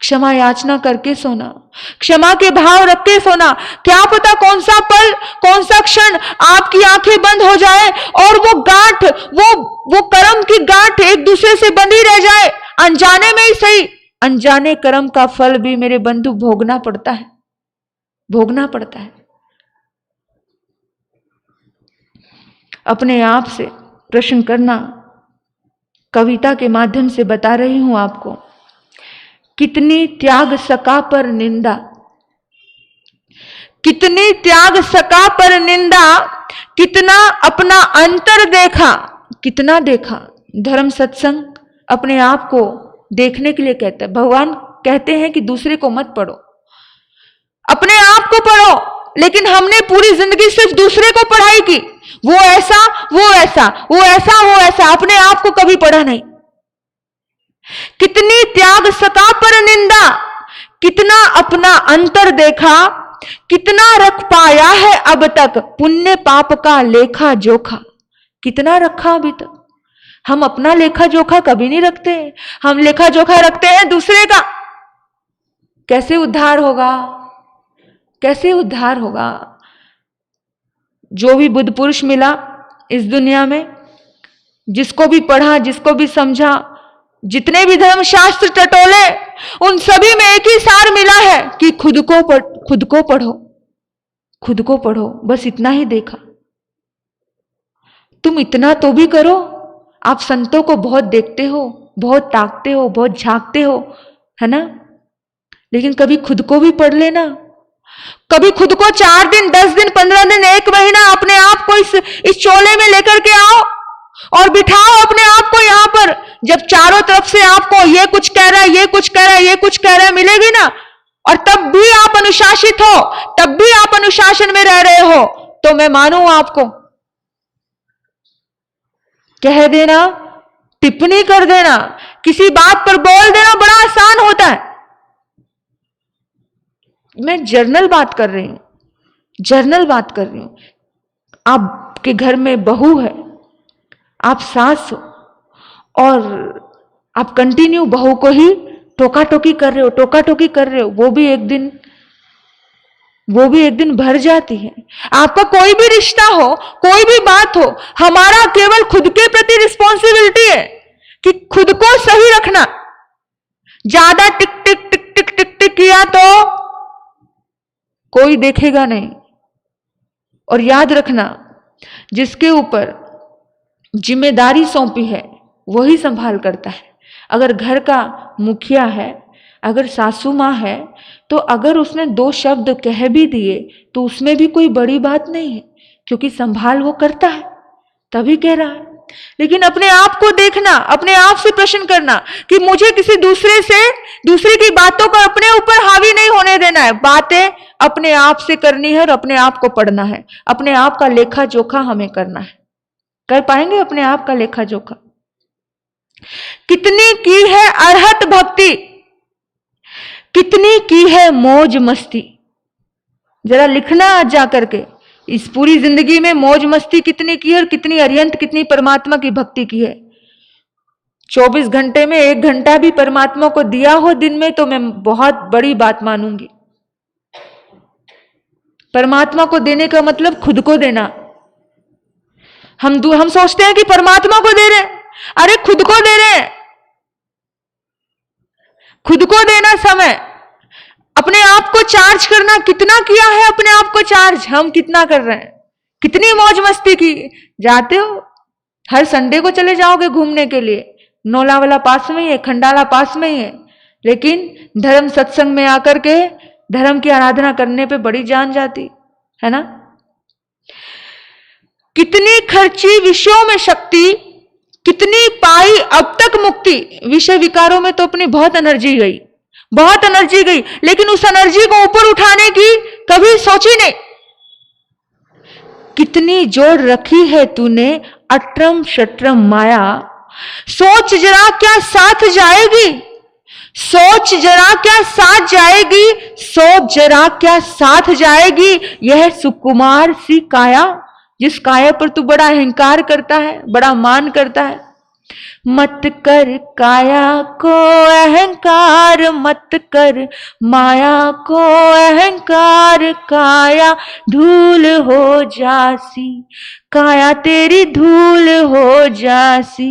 क्षमा याचना करके सोना, क्षमा के भाव रख के सोना। क्या पता कौन सा पल, कौन सा क्षण आपकी आंखें बंद हो जाए और वो गांठ, वो कर्म की गांठ एक दूसरे से बंधी रह जाए, अनजाने में ही सही। अनजाने कर्म का फल भी मेरे बंधु भोगना पड़ता है, भोगना पड़ता है। अपने आप से प्रश्न करना। कविता के माध्यम से बता रही हूं आपको। कितनी त्याग सका पर निंदा, कितनी त्याग सका पर निंदा, कितना अपना अंतर देखा, कितना देखा। धर्म सत्संग अपने आप को देखने के लिए कहता है। भगवान कहते हैं कि दूसरे को मत पढ़ो, अपने आप को पढ़ो। लेकिन हमने पूरी जिंदगी सिर्फ दूसरे को पढ़ाई की, वो ऐसा, वो ऐसा, वो ऐसा, वो ऐसा, अपने आप को कभी पढ़ा नहीं। कितनी त्याग सका पर निंदा, कितना अपना अंतर देखा, कितना रख पाया है अब तक पुण्य पाप का लेखा जोखा। कितना रखा अभी तक। हम अपना लेखा जोखा कभी नहीं रखते, हम लेखा जोखा रखते हैं दूसरे का। कैसे उद्धार होगा, कैसे उद्धार होगा। जो भी बुद्ध पुरुष मिला इस दुनिया में, जिसको भी पढ़ा, जिसको भी समझा, जितने भी धर्म शास्त्र टटोले, उन सभी में एक ही सार मिला है कि खुद को पढ़ो, खुद को पढ़ो, बस इतना ही देखा। तुम इतना तो भी करो। आप संतों को बहुत देखते हो, बहुत ताकते हो, बहुत झांकते हो, है ना, लेकिन कभी खुद को भी पढ़ लेना। कभी खुद को 4 दिन, 10 दिन, 15 दिन, 1 महीना अपने आप को इस चोले में लेकर के आओ और बिठाओ अपने आप को यहां पर। जब चारों तरफ से आपको ये कुछ कह रहा है, ये कुछ कह रहा है, ये कुछ कह रहा है मिलेगी ना, और तब भी आप अनुशासित हो, तब भी आप अनुशासन में रह रहे हो, तो मैं मानूं आपको। कह देना, टिप्पणी कर देना, किसी बात पर बोल देना बड़ा आसान होता है। मैं जर्नल बात कर रही हूं, जर्नल बात कर रही हूं। आपके घर में बहू है, आप सास हो, और आप कंटिन्यू बहू को ही टोका टोकी कर रहे हो, टोका टोकी कर रहे हो, वो भी एक दिन भर जाती है। आपका कोई भी रिश्ता हो, कोई भी बात हो, हमारा केवल खुद के प्रति रिस्पॉन्सिबिलिटी है कि खुद को सही रखना। ज्यादा टिक टिक टिक टिक टिक टिक किया तो कोई देखेगा नहीं। और याद रखना, जिसके ऊपर जिम्मेदारी सौंपी है वही संभाल करता है। अगर घर का मुखिया है, अगर सासू मां है, तो अगर उसने 2 शब्द कह भी दिए तो उसमें भी कोई बड़ी बात नहीं है, क्योंकि संभाल वो करता है, तभी कह रहा है। लेकिन अपने आप को देखना, अपने आप से प्रश्न करना कि मुझे किसी दूसरे की बातों को अपने ऊपर हावी नहीं होने देना है। बातें अपने आप से करनी है और अपने आप को पढ़ना है। अपने आप का लेखा जोखा हमें करना है। कर पाएंगे अपने आप का लेखा जोखा? कितनी की है अरहत भक्ति, कितनी की है मौज मस्ती? जरा लिखना आज जा करके, इस पूरी जिंदगी में मौज मस्ती कितनी की है और कितनी अरिहंत, कितनी परमात्मा की भक्ति की है। 24 घंटे में 1 घंटा भी परमात्मा को दिया हो दिन में तो मैं बहुत बड़ी बात मानूंगी। परमात्मा को देने का मतलब खुद को देना। हम सोचते हैं कि परमात्मा को दे रहे हैं, अरे खुद को दे रहे हैं। खुद को देना समय, अपने आप को चार्ज करना। कितना किया है अपने आप को चार्ज? हम कितना कर रहे हैं? कितनी मौज मस्ती की? जाते हो, हर संडे को चले जाओगे घूमने के लिए, नौलावाला पास में ही है, खंडाला पास में ही है, लेकिन धर्म सत्संग में आकर के धर्म की आराधना करने पे बड़ी जान जाती है ना। कितनी खर्ची विषयों में शक्ति, कितनी पाई अब तक मुक्ति। विषय विकारों में तो अपनी बहुत एनर्जी गई, बहुत एनर्जी गई, लेकिन उस एनर्जी को ऊपर उठाने की कभी सोची नहीं। कितनी जोड़ रखी है तूने अट्रम शट्रम माया, सोच जरा क्या साथ जाएगी, सोच जरा क्या साथ जाएगी, सोच जरा क्या साथ जाएगी। यह सुकुमार सी काया, जिस काया पर तू बड़ा अहंकार करता है, बड़ा मान करता है। मत कर काया को अहंकार, मत कर माया को अहंकार, काया धूल हो जासी, काया तेरी धूल हो जासी।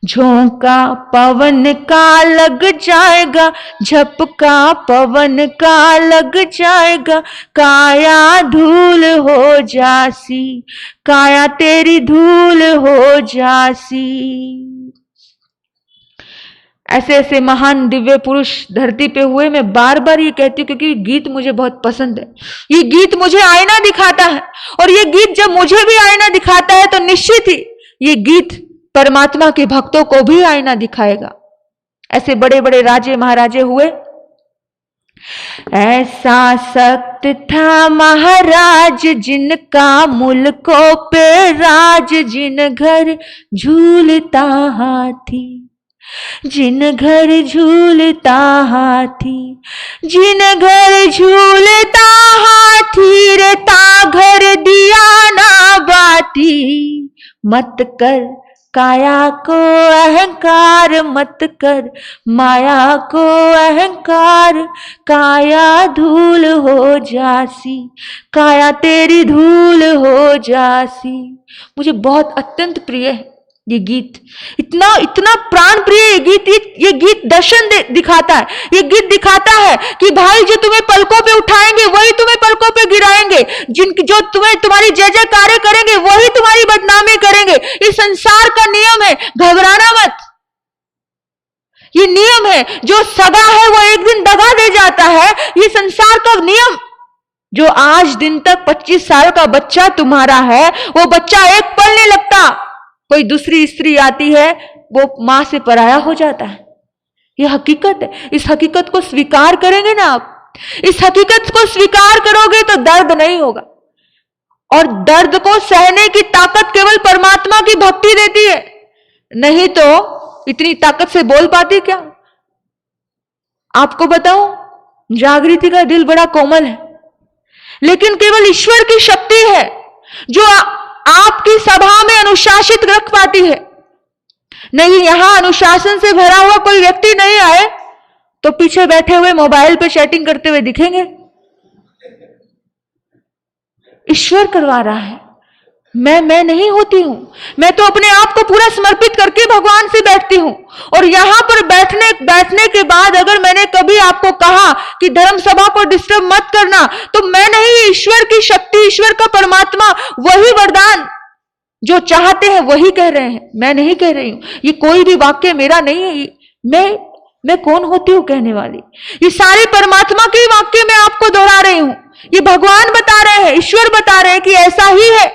झोंका पवन का लग जाएगा, झपका पवन का लग जाएगा, काया धूल हो जासी, काया तेरी धूल हो जासी। ऐसे ऐसे महान दिव्य पुरुष धरती पे हुए। मैं बार बार ये कहती हूँ क्योंकि गीत मुझे बहुत पसंद है। ये गीत मुझे आईना दिखाता है, और ये गीत जब मुझे भी आईना दिखाता है तो निश्चित ही ये गीत परमात्मा के भक्तों को भी आईना दिखाएगा। ऐसे बड़े बड़े राजे महाराजे हुए। ऐसा सख्त था महाराज जिनका मुल्कों पे राज, जिन घर झूलता हाथी, जिन घर झूलता हाथी, जिन घर झूलता हाथी, रेता घर दिया ना बाती। मत कर काया को अहंकार, मत कर माया को अहंकार, काया धूल हो जासी, काया तेरी धूल हो जासी। मुझे बहुत अत्यंत प्रिय है, ये गीत इतना इतना प्राण प्रिय ये गीत दर्शन दिखाता है। ये गीत दिखाता है कि भाई जो तुम्हें पलकों पे उठाएंगे वही तुम्हें पलकों पे गिराएंगे, जो तुम्हारी जय जयकारे करेंगे वही तुम्हारी बदनामी करेंगे। ये संसार का नियम है, घबराना मत। ये नियम है, जो सगा है वो एक दिन दगा दे जाता है। ये संसार का नियम। जो आज दिन तक 25 साल का बच्चा तुम्हारा है, वो बच्चा एक पल नहीं लगता, कोई दूसरी स्त्री आती है वो मां से पराया हो जाता है। ये हकीकत है। इस हकीकत को स्वीकार करेंगे ना आप, इस हकीकत को स्वीकार करोगे तो दर्द नहीं होगा। और दर्द को सहने की ताकत केवल परमात्मा की भक्ति देती है, नहीं तो इतनी ताकत से बोल पाती क्या? आपको बताऊं, जागृति का दिल बड़ा कोमल है, लेकिन केवल ईश्वर की शक्ति है जो आपकी सभा में अनुशासित रख पाती है। नहीं, यहां अनुशासन से भरा हुआ कोई व्यक्ति नहीं आए तो पीछे बैठे हुए मोबाइल पे चैटिंग करते हुए दिखेंगे। ईश्वर करवा रहा है। मैं नहीं होती हूं, मैं तो अपने आप को पूरा समर्पित करके भगवान से बैठती हूं। और यहां पर बैठने के बाद अगर मैंने कभी आपको कहा कि धर्म सभा को डिस्टर्ब मत करना, तो मैं नहीं, ईश्वर की शक्ति, ईश्वर का परमात्मा, वही वरदान जो चाहते हैं वही कह रहे हैं, मैं नहीं कह रही हूं। ये कोई भी वाक्य मेरा नहीं है। मैं कौन होती हूं कहने वाली? ये सारे परमात्मा के वाक्य मैं आपको दोहरा रही हूं। ये भगवान बता रहे हैं, ईश्वर बता रहे हैं कि ऐसा ही है,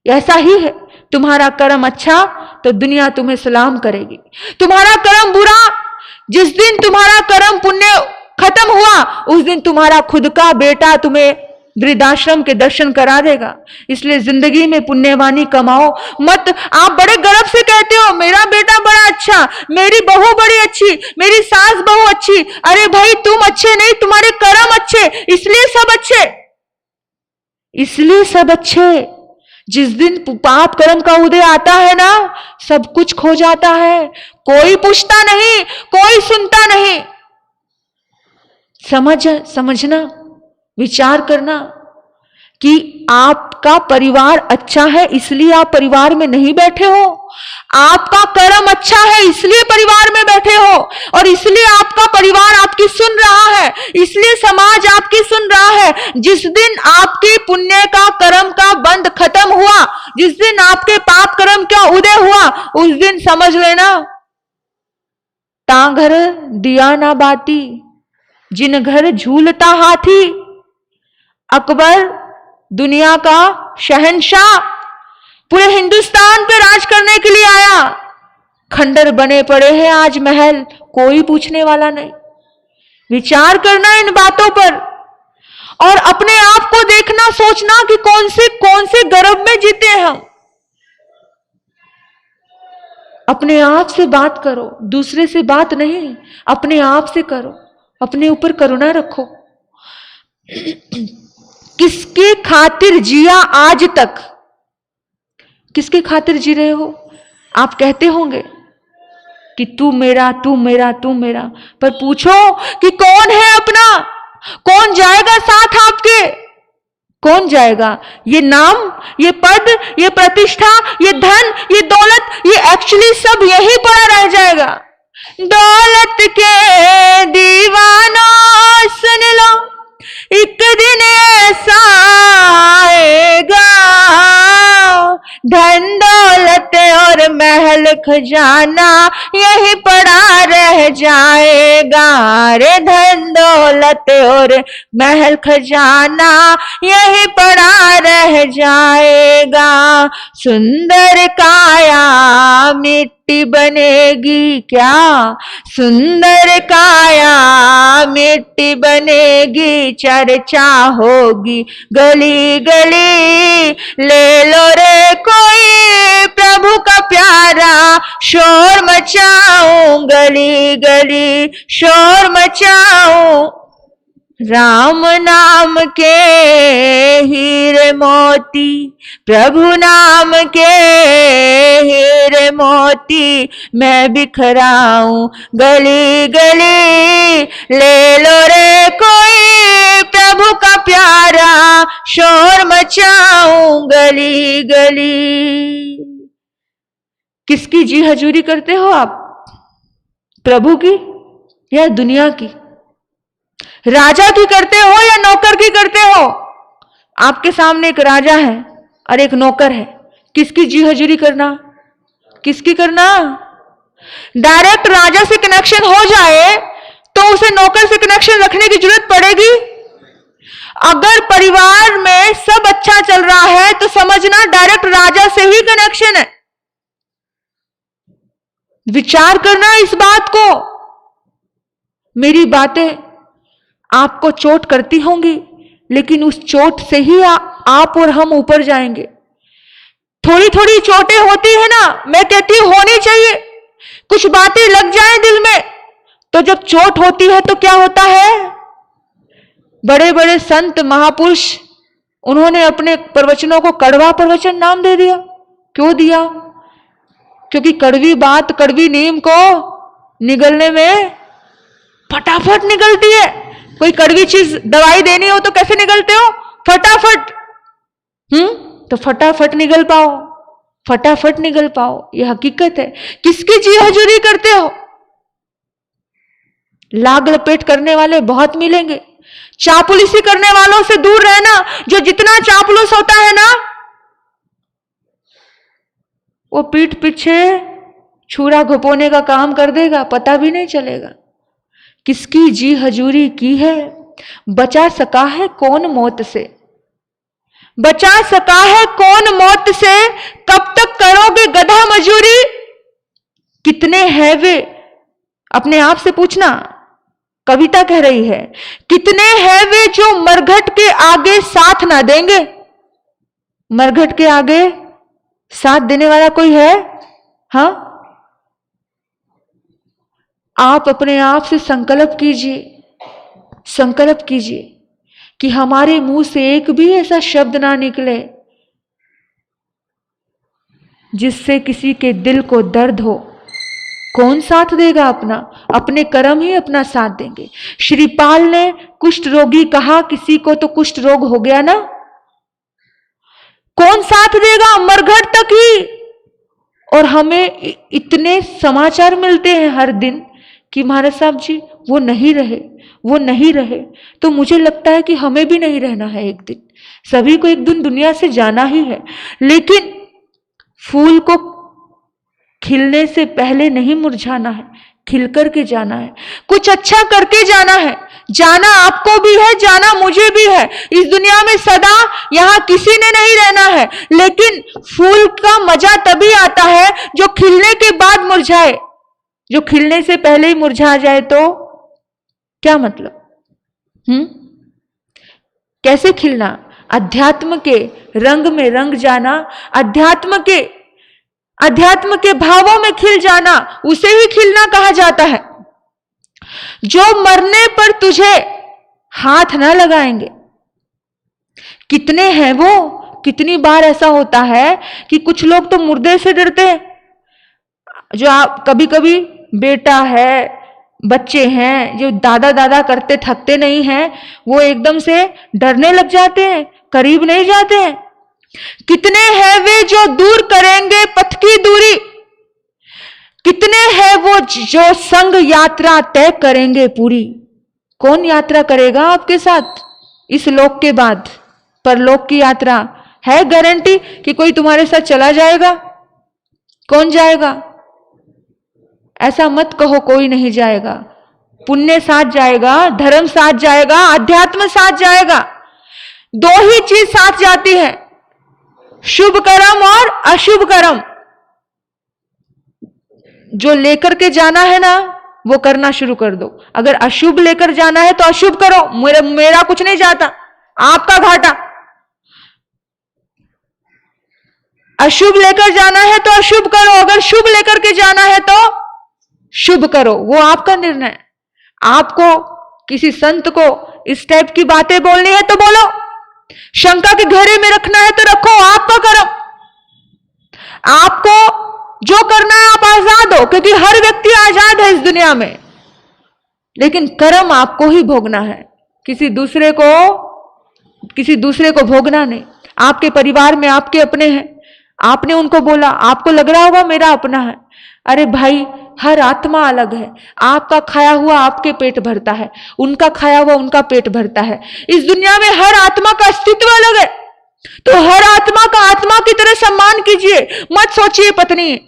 ऐसा ही है। तुम्हारा कर्म अच्छा तो दुनिया तुम्हें सलाम करेगी। तुम्हारा कर्म बुरा, जिस दिन तुम्हारा कर्म पुण्य खत्म हुआ उस दिन तुम्हारा खुद का बेटा तुम्हें वृद्धाश्रम के दर्शन करा देगा। इसलिए जिंदगी में पुण्यवानी कमाओ मत। आप बड़े गर्व से कहते हो मेरा बेटा बड़ा अच्छा, मेरी बहू बड़ी अच्छी, मेरी सास बहू अच्छी। अरे भाई, तुम अच्छे नहीं, तुम्हारे कर्म अच्छे, इसलिए सब अच्छे, इसलिए सब अच्छे। जिस दिन पाप कर्म का उदय आता है ना, सब कुछ खो जाता है। कोई पूछता नहीं, कोई सुनता नहीं। समझना, विचार करना कि आपका परिवार अच्छा है इसलिए आप परिवार में नहीं बैठे हो। आपका कर्म अच्छा है इसलिए परिवार में बैठे हो, और इसलिए आपका परिवार आपकी सुन रहा है, इसलिए समाज आपकी सुन रहा है। जिस दिन आपकी पुण्य का कर्म का बंद खत्म हुआ, जिस दिन आपके पाप कर्म का उदय हुआ, उस दिन समझ लेना ता घर दिया ना बाती, जिन घर झूलता हाथी। अकबर दुनिया का शहंशाह पूरे हिंदुस्तान पे राज करने के लिए आया। खंडर बने पड़े हैं आज महल, कोई पूछने वाला नहीं। विचार करना इन बातों पर और अपने आप को देखना, सोचना कि कौन से गर्भ में जीते हैं हम। अपने आप से बात करो, दूसरे से बात नहीं, अपने आप से करो, अपने ऊपर करुणा रखो। किसके खातिर जिया आज तक? किसके खातिर जी रहे हो? आप कहते होंगे कि तू मेरा, तू मेरा, तू मेरा, पर पूछो कि कौन है अपना? कौन जाएगा साथ आपके? कौन जाएगा? ये नाम, ये पद, ये प्रतिष्ठा, ये धन, ये दौलत, ये एक्चुअली सब यही पड़ा रह जाएगा। दौलत के दीवाना सुन लो, एक दिन ऐसा आएगा, धन दौलत और महल खजाना यही पड़ा रह जाएगा। रे धन दौलत और महल खजाना यही पड़ा रह जाएगा। सुंदर काया मिट्टी बनेगी क्या? सुंदर काया मिट्टी बनेगी, चर्चा होगी गली गली। ले लो रे कोई प्रभु का प्यारा, शोर मचाऊं गली गली, शोर मचाऊं। राम नाम के हीरे मोती, प्रभु नाम के हीरे मोती, मैं बिखराऊं गली गली। ले लो रे कोई प्रभु का प्यारा, शोर मचाऊं गली गली। किसकी जी हजूरी करते हो आप? प्रभु की या दुनिया की? राजा की करते हो या नौकर की करते हो? आपके सामने एक राजा है और एक नौकर है, किसकी जी हजूरी करना? किसकी करना? डायरेक्ट राजा से कनेक्शन हो जाए तो उसे नौकर से कनेक्शन रखने की जरूरत पड़ेगी? अगर परिवार में सब अच्छा चल रहा है तो समझना डायरेक्ट राजा से ही कनेक्शन है। विचार करना इस बात को। मेरी बातें आपको चोट करती होंगी, लेकिन उस चोट से ही आप और हम ऊपर जाएंगे। थोड़ी थोड़ी चोटें होती है ना, मैं कहती हूं होनी चाहिए। कुछ बातें लग जाए दिल में तो जब चोट होती है तो क्या होता है? बड़े बड़े संत महापुरुष, उन्होंने अपने प्रवचनों को कड़वा प्रवचन नाम दे दिया। क्यों दिया? क्योंकि कड़वी बात, कड़वी नीम को निगलने में फटाफट निकलती है। कोई कड़वी चीज दवाई देनी हो तो कैसे निगलते हो? फटाफट। तो फटाफट निगल पाओ, फटाफट निगल पाओ, यह हकीकत है। किसकी जी हजूरी करते हो? लाग लपेट करने वाले बहुत मिलेंगे। चापलूसी करने वालों से दूर रहना। जो जितना चापलूस होता है ना, वो पीठ पीछे छुरा घुपोने का काम कर देगा, पता भी नहीं चलेगा। किसकी जी हजूरी की है? बचा सका है कौन मौत से? बचा सका है कौन मौत से? कब तक करोगे गधा मजूरी? कितने हैं वे? अपने आप से पूछना। कविता कह रही है, कितने हैं वे जो मरघट के आगे साथ ना देंगे? मरघट के आगे साथ देने वाला कोई है? हाँ, आप अपने आप से संकल्प कीजिए, संकल्प कीजिए कि हमारे मुंह से एक भी ऐसा शब्द ना निकले जिससे किसी के दिल को दर्द हो। कौन साथ देगा अपना? अपने कर्म ही अपना साथ देंगे। श्रीपाल ने कुष्ठ रोगी कहा, किसी को तो कुष्ठ रोग हो गया ना, कौन साथ देगा? मरघट तक ही। और हमें इतने समाचार मिलते हैं हर दिन कि महाराज साहब जी वो नहीं रहे, वो नहीं रहे। तो मुझे लगता है कि हमें भी नहीं रहना है एक दिन। सभी को एक दिन दुनिया से जाना ही है, लेकिन फूल को खिलने से पहले नहीं मुरझाना है, खिलकर के जाना है, कुछ अच्छा करके जाना है। जाना आपको भी है, जाना मुझे भी है। इस दुनिया में सदा यहां किसी ने नहीं रहना है, लेकिन फूल का मजा तभी आता है जो खिलने के बाद मुरझाए। जो खिलने से पहले ही मुरझा जाए तो क्या मतलब? कैसे खिलना? अध्यात्म के रंग में रंग जाना, अध्यात्म के भावों में खिल जाना, उसे ही खिलना कहा जाता है। जो मरने पर तुझे हाथ ना लगाएंगे। कितने हैं वो? कितनी बार ऐसा होता है कि कुछ लोग तो मुर्दे से डरते हैं। जो आप कभी कभी बेटा है, बच्चे हैं, जो दादा दादा करते थकते नहीं हैं, वो एकदम से डरने लग जाते हैं, करीब नहीं जाते हैं। कितने हैं वे जो दूर करेंगे पथ की दूरी? कितने हैं वो जो संग यात्रा तय करेंगे पूरी? कौन यात्रा करेगा आपके साथ इस लोक के बाद? परलोक की यात्रा है गारंटी कि कोई तुम्हारे साथ चला जाएगा? कौन जाएगा? ऐसा मत कहो कोई नहीं जाएगा। पुण्य साथ जाएगा, धर्म साथ जाएगा, अध्यात्म साथ जाएगा। दो ही चीज साथ जाती है, शुभ कर्म और अशुभ कर्म। जो लेकर के जाना है ना, वो करना शुरू कर दो। अगर अशुभ लेकर जाना है तो अशुभ करो, मेरा कुछ नहीं जाता, आपका घाटा। अशुभ लेकर जाना है तो अशुभ करो, अगर शुभ लेकर के जाना है तो शुभ करो, वो आपका निर्णय। आपको किसी संत को इस टाइप की बातें बोलनी है तो बोलो, शंका के घेरे में रखना है तो रखो, आपका कर्म। आपको जो करना है आप आजाद हो, क्योंकि हर व्यक्ति आजाद है इस दुनिया में, लेकिन कर्म आपको ही भोगना है, किसी दूसरे को भोगना नहीं। आपके परिवार में आपके अपने हैं, आपने उनको बोला, आपको लग रहा होगा मेरा अपना है। अरे भाई, हर आत्मा अलग है। आपका खाया हुआ आपके पेट भरता है, उनका खाया हुआ उनका पेट भरता है। इस दुनिया में हर आत्मा का अस्तित्व अलग है, तो हर आत्मा का आत्मा की तरह सम्मान कीजिए। मत सोचिए पत्नी है,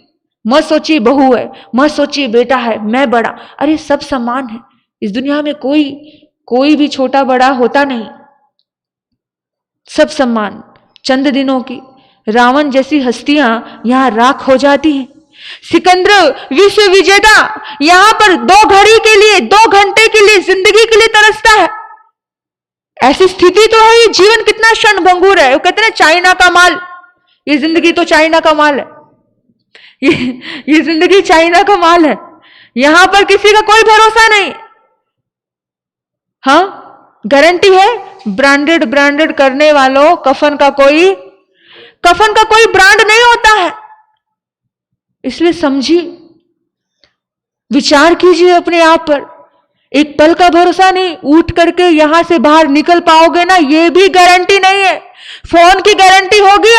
मत सोचिए बहू है, मत सोचिए बेटा है, मैं बड़ा। अरे सब समान है। इस दुनिया में कोई भी छोटा बड़ा होता नहीं, सब सम्मान। चंद दिनों की रावण जैसी हस्तियां यहां राख हो जाती हैं। सिकंदर विश्व विजेता यहां पर 2 घड़ी के लिए, 2 घंटे के लिए, जिंदगी के लिए तरसता है। ऐसी स्थिति तो है। ये जीवन कितना क्षणभंगुर है। वो कहते हैं चाइना का माल, ये जिंदगी तो चाइना का माल है। ये जिंदगी चाइना का माल है। यहां पर किसी का कोई भरोसा नहीं। हाँ, गारंटी है ब्रांडेड करने वालों, कफन का कोई ब्रांड नहीं होता है। इसलिए समझिए, विचार कीजिए अपने आप पर। एक पल का भरोसा नहीं, उठ करके यहां से बाहर निकल पाओगे ना, ये भी गारंटी नहीं है। फोन की गारंटी होगी,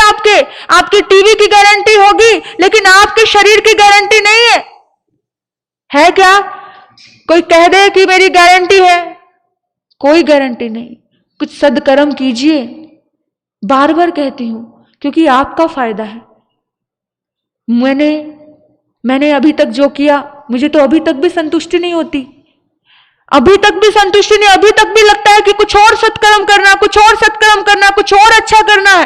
आपके टीवी की गारंटी होगी, लेकिन आपके शरीर की गारंटी नहीं है क्या? कोई कह दे कि मेरी गारंटी है, कोई गारंटी नहीं। कुछ सदकर्म कीजिए, बार बार कहती हूं, क्योंकि आपका फायदा है। मैंने अभी तक जो किया, मुझे तो अभी तक भी संतुष्टि नहीं होती, अभी तक भी संतुष्टि नहीं। अभी तक भी लगता है कि कुछ और सत्कर्म करना, कुछ और सत्कर्म करना, कुछ और अच्छा करना है,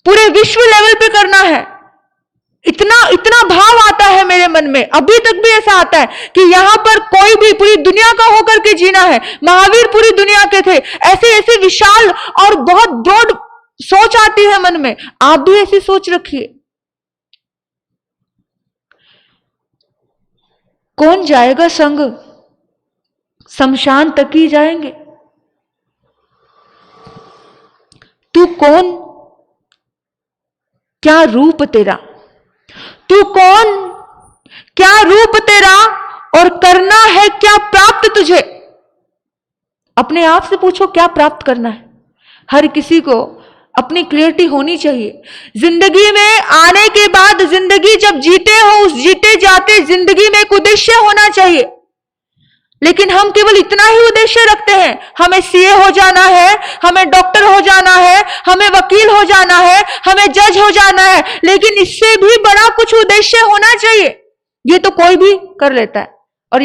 पूरे विश्व लेवल पे करना है। इतना भाव आता है मेरे मन में, अभी तक भी ऐसा आता है कि यहां पर कोई भी पूरी दुनिया का होकर के जीना है। महावीर पूरी दुनिया के थे। ऐसे विशाल और बहुत ब्रॉड सोच आती है मन में। आप भी ऐसी सोच रखिए। कौन जाएगा संग, शमशान तक ही जाएंगे। तू कौन, क्या रूप तेरा, तू कौन, क्या रूप तेरा, और करना है क्या प्राप्त तुझे। अपने आप से पूछो क्या प्राप्त करना है। हर किसी को अपनी क्लियरिटी होनी चाहिए। जिंदगी में आने के बाद, जिंदगी जब जीते हो, उस जीते जाते जिंदगी में एक उद्देश्य होना चाहिए। लेकिन हम केवल इतना ही उद्देश्य रखते हैं, हमें सीए हो जाना है, हमें डॉक्टर हो जाना है, हमें वकील हो जाना है, हमें जज हो जाना है। लेकिन इससे भी बड़ा कुछ उद्देश्य होना चाहिए। ये तो कोई भी कर लेता है। और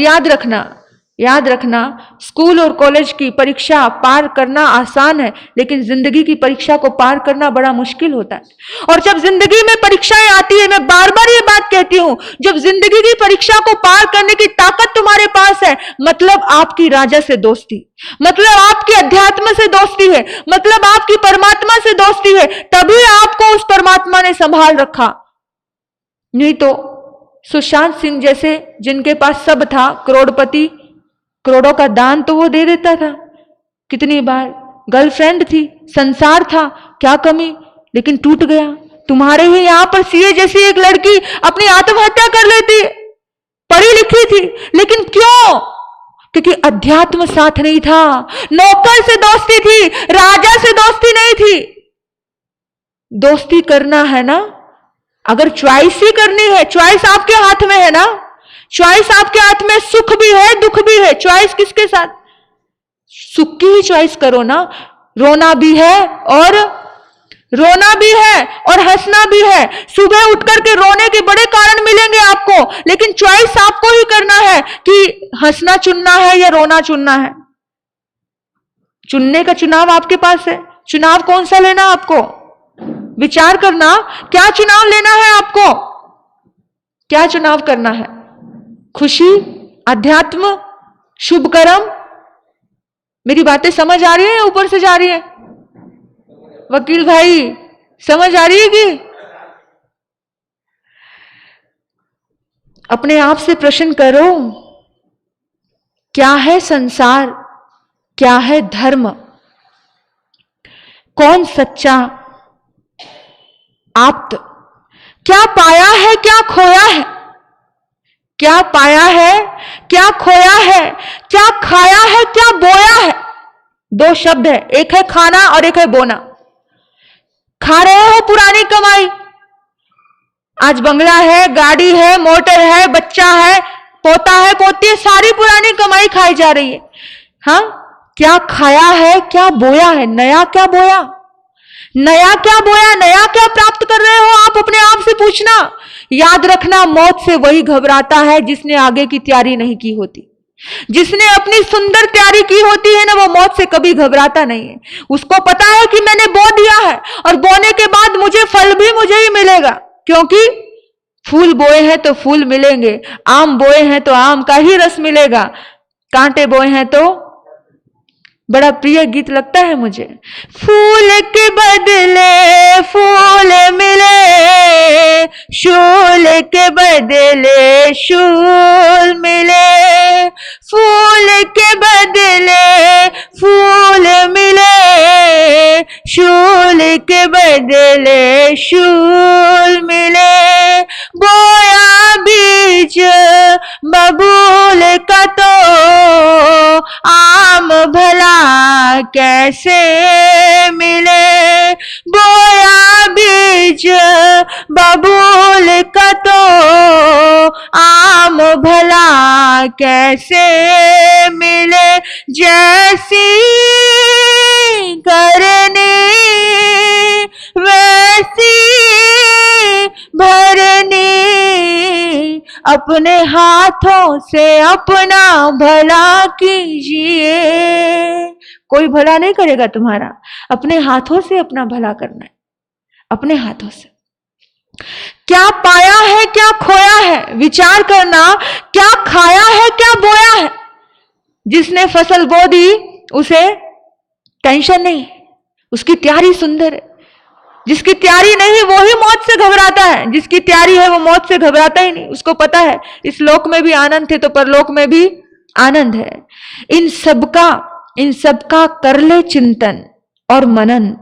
याद रखना, स्कूल और कॉलेज की परीक्षा पार करना आसान है, लेकिन जिंदगी की परीक्षा को पार करना बड़ा मुश्किल होता है। और जब जिंदगी में परीक्षाएं आती है, मैं बार बार ये बात कहती हूं, जब जिंदगी की परीक्षा को पार करने की ताकत तुम्हारे पास है, मतलब आपकी राजा से दोस्ती, मतलब आपकी अध्यात्म से दोस्ती है, मतलब आपकी परमात्मा से दोस्ती है, तभी आपको उस परमात्मा ने संभाल रखा। नहीं तो सुशांत सिंह जैसे, जिनके पास सब था, करोड़पति, करोड़ों का दान तो वो दे देता था। कितनी बार गर्लफ्रेंड थी, संसार था, क्या कमी, लेकिन टूट गया। तुम्हारे ही यहां पर सीए जैसी एक लड़की अपनी आत्महत्या कर लेती, पढ़ी लिखी थी, लेकिन क्यों? क्योंकि अध्यात्म साथ नहीं था। नौकर से दोस्ती थी, राजा से दोस्ती नहीं थी। दोस्ती करना है ना, अगर चॉइस ही करनी है, चॉइस आपके हाथ में है ना, चॉइस आपके हाथ में। सुख भी है, दुख भी है, चॉइस किसके साथ? सुख की ही चॉइस करो ना। रोना भी है और हंसना भी है। सुबह उठ करके रोने के बड़े कारण मिलेंगे आपको, लेकिन चॉइस आपको ही करना है कि हंसना चुनना है या रोना चुनना है। चुनने का चुनाव आपके पास है। चुनाव कौन सा लेना आपको, विचार करना, क्या चुनाव लेना है आपको, क्या चुनाव करना है। खुशी, अध्यात्म, शुभ कर्म। मेरी बातें समझ आ रही है, ऊपर से जा रही है? वकील भाई समझ आ रही है कि? अपने आप से प्रश्न करो, क्या है संसार, क्या है धर्म, कौन सच्चा आप्त, क्या पाया है, क्या खोया है, क्या पाया है, क्या खोया है, क्या खाया है, क्या बोया है। 2 शब्द है, एक है खाना और एक है बोना। खा रहे हो पुरानी कमाई। आज बंगला है, गाड़ी है, मोटर है, बच्चा है, पोता है, पोती है, सारी पुरानी कमाई खाई जा रही है। हाँ, क्या खाया है, क्या बोया है, नया क्या बोया, नया क्या बोया, नया क्या प्राप्त कर रहे हो आप, अपने आप से पूछना। याद रखना, मौत से वही घबराता है जिसने आगे की तैयारी नहीं की होती। जिसने अपनी सुंदर तैयारी की होती है ना, वो मौत से कभी घबराता नहीं है। उसको पता है कि मैंने बो दिया है और बोने के बाद मुझे फल भी मुझे ही मिलेगा, क्योंकि फूल बोए हैं तो फूल मिलेंगे, आम बोए हैं तो आम का ही रस मिलेगा, कांटे बोए हैं तो, बड़ा प्रिय गीत लगता है मुझे। फूल के बदले फूल मिले, शूल के बदले शूल मिले, फूल के बदले फूल मिले, शूल के बदले शूल मिले। बोया बीज बबूल का तो आम भला कैसे मिले, बोया बीज बबूल का तो आम भला कैसे मिले। जैसी करनी वैसी भरनी, अपने हाथों से अपना भला कीजिए। कोई भला नहीं करेगा तुम्हारा, अपने हाथों से अपना भला करना है, अपने हाथों से। क्या पाया है, क्या खोया है, विचार करना। क्या खाया है, क्या बोया है। जिसने फसल बो दी उसे टेंशन नहीं, उसकी तैयारी सुंदर है। जिसकी तैयारी नहीं वो ही मौत से घबराता है, जिसकी तैयारी है वो मौत से घबराता ही नहीं। उसको पता है इस लोक में भी आनंद थे तो परलोक में भी आनंद है। इन सबका कर ले चिंतन और मनन।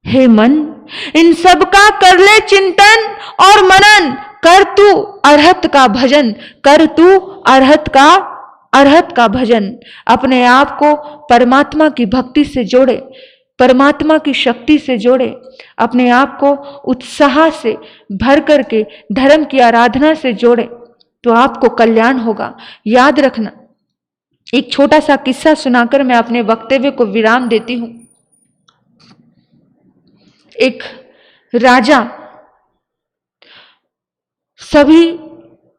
हे मन, इन सबका कर ले चिंतन और मनन, कर तू अरहत का भजन, कर तू अरहत का भजन। अपने आप को परमात्मा की भक्ति से जोड़े, परमात्मा की शक्ति से जोड़े, अपने आप को उत्साह से भर करके धर्म की आराधना से जोड़े तो आपको कल्याण होगा। याद रखना। एक छोटा सा किस्सा सुनाकर मैं अपने वक्तव्य को विराम देती हूं। एक राजा सभी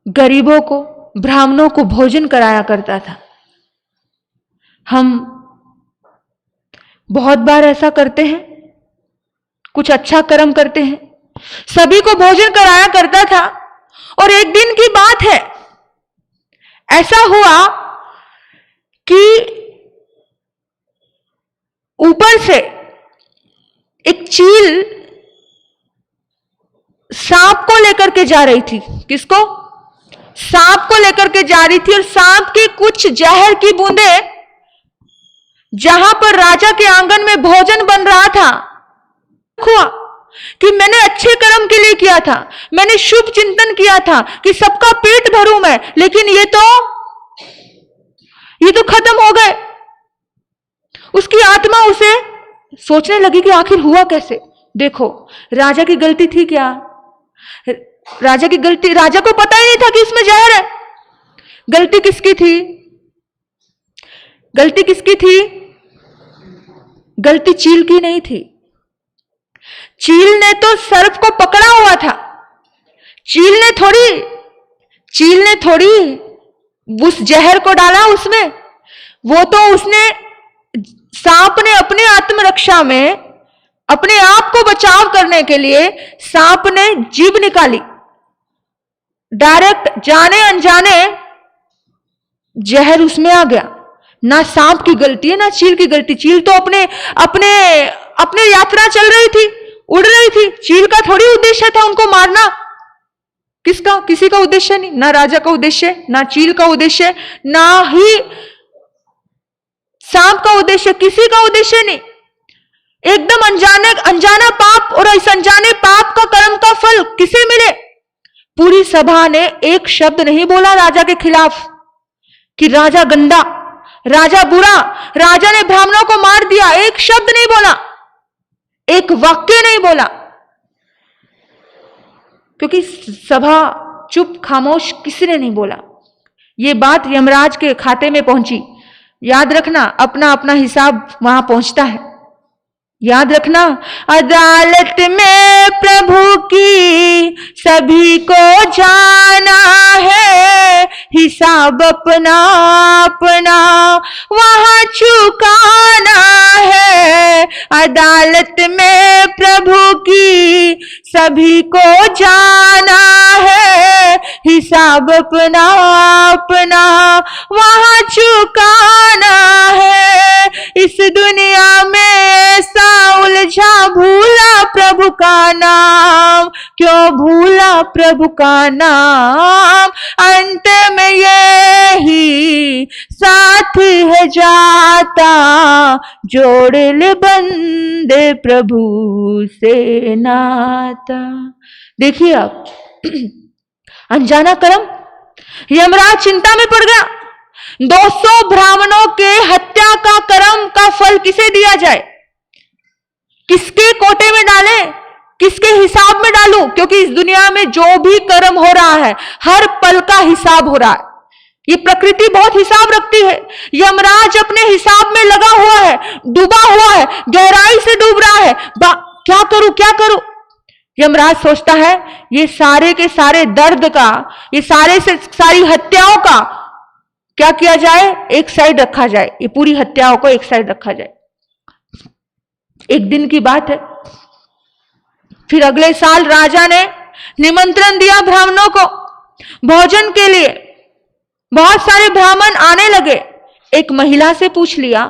गरीबों को, ब्राह्मणों को भोजन कराया करता था। हम बहुत बार ऐसा करते हैं, कुछ अच्छा कर्म करते हैं, सभी को भोजन कराया करता था। और एक दिन की बात है, ऐसा हुआ कि ऊपर से एक चील सांप को लेकर के जा रही थी। किसको? सांप को लेकर के जा रही थी। और सांप की कुछ जहर की बूंदें जहां पर राजा के आंगन में भोजन बन रहा था, हुआ कि मैंने अच्छे कर्म के लिए किया था, मैंने शुभ चिंतन किया था कि सबका पेट भरूं मैं, लेकिन ये तो खत्म हो गए। उसकी आत्मा उसे सोचने लगी कि आखिर हुआ कैसे। देखो, राजा की गलती थी क्या? राजा की गलती, राजा को पता ही नहीं था कि इसमें जहर है। गलती किसकी थी? गलती किसकी थी? गलती चील की नहीं थी। चील ने तो सर्प को पकड़ा हुआ था। चील ने थोड़ी उस जहर को डाला उसमें। वो तो उसने, सांप ने अपने आत्मरक्षा में, अपने आप को बचाव करने के लिए सांप ने जीभ निकाली। डायरेक्ट जाने अनजाने जहर उसमें आ गया। ना सांप की गलती है ना चील की गलती। चील तो अपने यात्रा चल रही थी, उड़ रही थी। चील का थोड़ी उद्देश्य था उनको मारना। किसका? किसी का उद्देश्य नहीं। ना राजा का उद्देश्य, ना चील का उद्देश्य, ना ही सांप का उद्देश्य, किसी का उद्देश्य नहीं। एकदम अनजाना पाप, और इस अनजाने पाप का कर्म का फल किसे मिले? पूरी सभा ने एक शब्द नहीं बोला राजा के खिलाफ कि राजा गंदा, राजा बुरा, राजा ने ब्राह्मणों को मार दिया। एक शब्द नहीं बोला। एक वाक्य नहीं बोला, क्योंकि सभा चुप खामोश, किसी ने नहीं बोला। ये बात यमराज के खाते में पहुंची। याद रखना, अपना अपना हिसाब वहां पहुंचता है। याद रखना, अदालत में प्रभु की सभी को जाना है, हिसाब अपना अपना वहां चुकाना है। अदालत में प्रभु की सभी को जाना है, हिसाब अपना अपना वहां चुकाना है। इस दुनिया में ऐसा उलझा भूला प्रभु का नाम, क्यों भूला प्रभु का नाम। अंत में यही साथ है जाता, जोड़ ले बंदे प्रभु से नाता। देखिए आप, अनजाना कर्म, यमराज चिंता में पड़ गया। 200 ब्राह्मणों के हत्या का कर्म का फल किसे दिया जाए, किसके कोटे में डाले, किसके हिसाब में डालूं? क्योंकि इस दुनिया में जो भी कर्म हो रहा है, हर पल का हिसाब हो रहा है। ये प्रकृति बहुत हिसाब रखती है। यमराज अपने हिसाब में लगा हुआ है, डूबा हुआ है, गहराई से डूब रहा है। क्या करूं क्या करूं? यमराज सोचता है ये सारे के सारे दर्द का, ये सारे से सारी हत्याओं का क्या किया जाए, एक साइड रखा जाए। ये पूरी हत्याओं को एक साइड रखा जाए। एक दिन की बात है, फिर अगले साल राजा ने निमंत्रण दिया ब्राह्मणों को भोजन के लिए। बहुत सारे ब्राह्मण आने लगे। एक महिला से पूछ लिया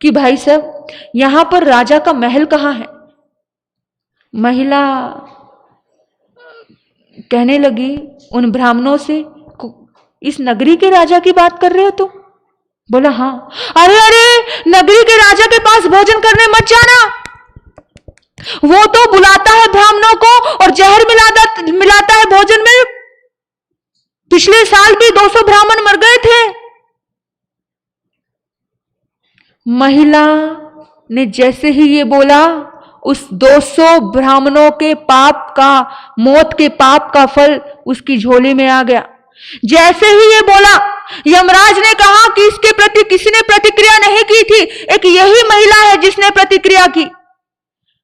कि भाई साहब, यहां पर राजा का महल कहां है? महिला कहने लगी उन ब्राह्मणों से, इस नगरी के राजा की बात कर रहे हो तुम? बोला हाँ। अरे अरे, नगरी के राजा के पास भोजन करने मत जाना, वो तो बुलाता है ब्राह्मणों को और जहर मिलाता है भोजन में। पिछले साल भी 200 ब्राह्मण मर गए थे। महिला ने जैसे ही ये बोला, उस 200 ब्राह्मणों के पाप का, मौत के पाप का फल उसकी झोली में आ गया। जैसे ही ये बोला, यमराज ने कहा कि इसके प्रति किसी ने प्रतिक्रिया नहीं की थी, एक यही महिला है जिसने प्रतिक्रिया की।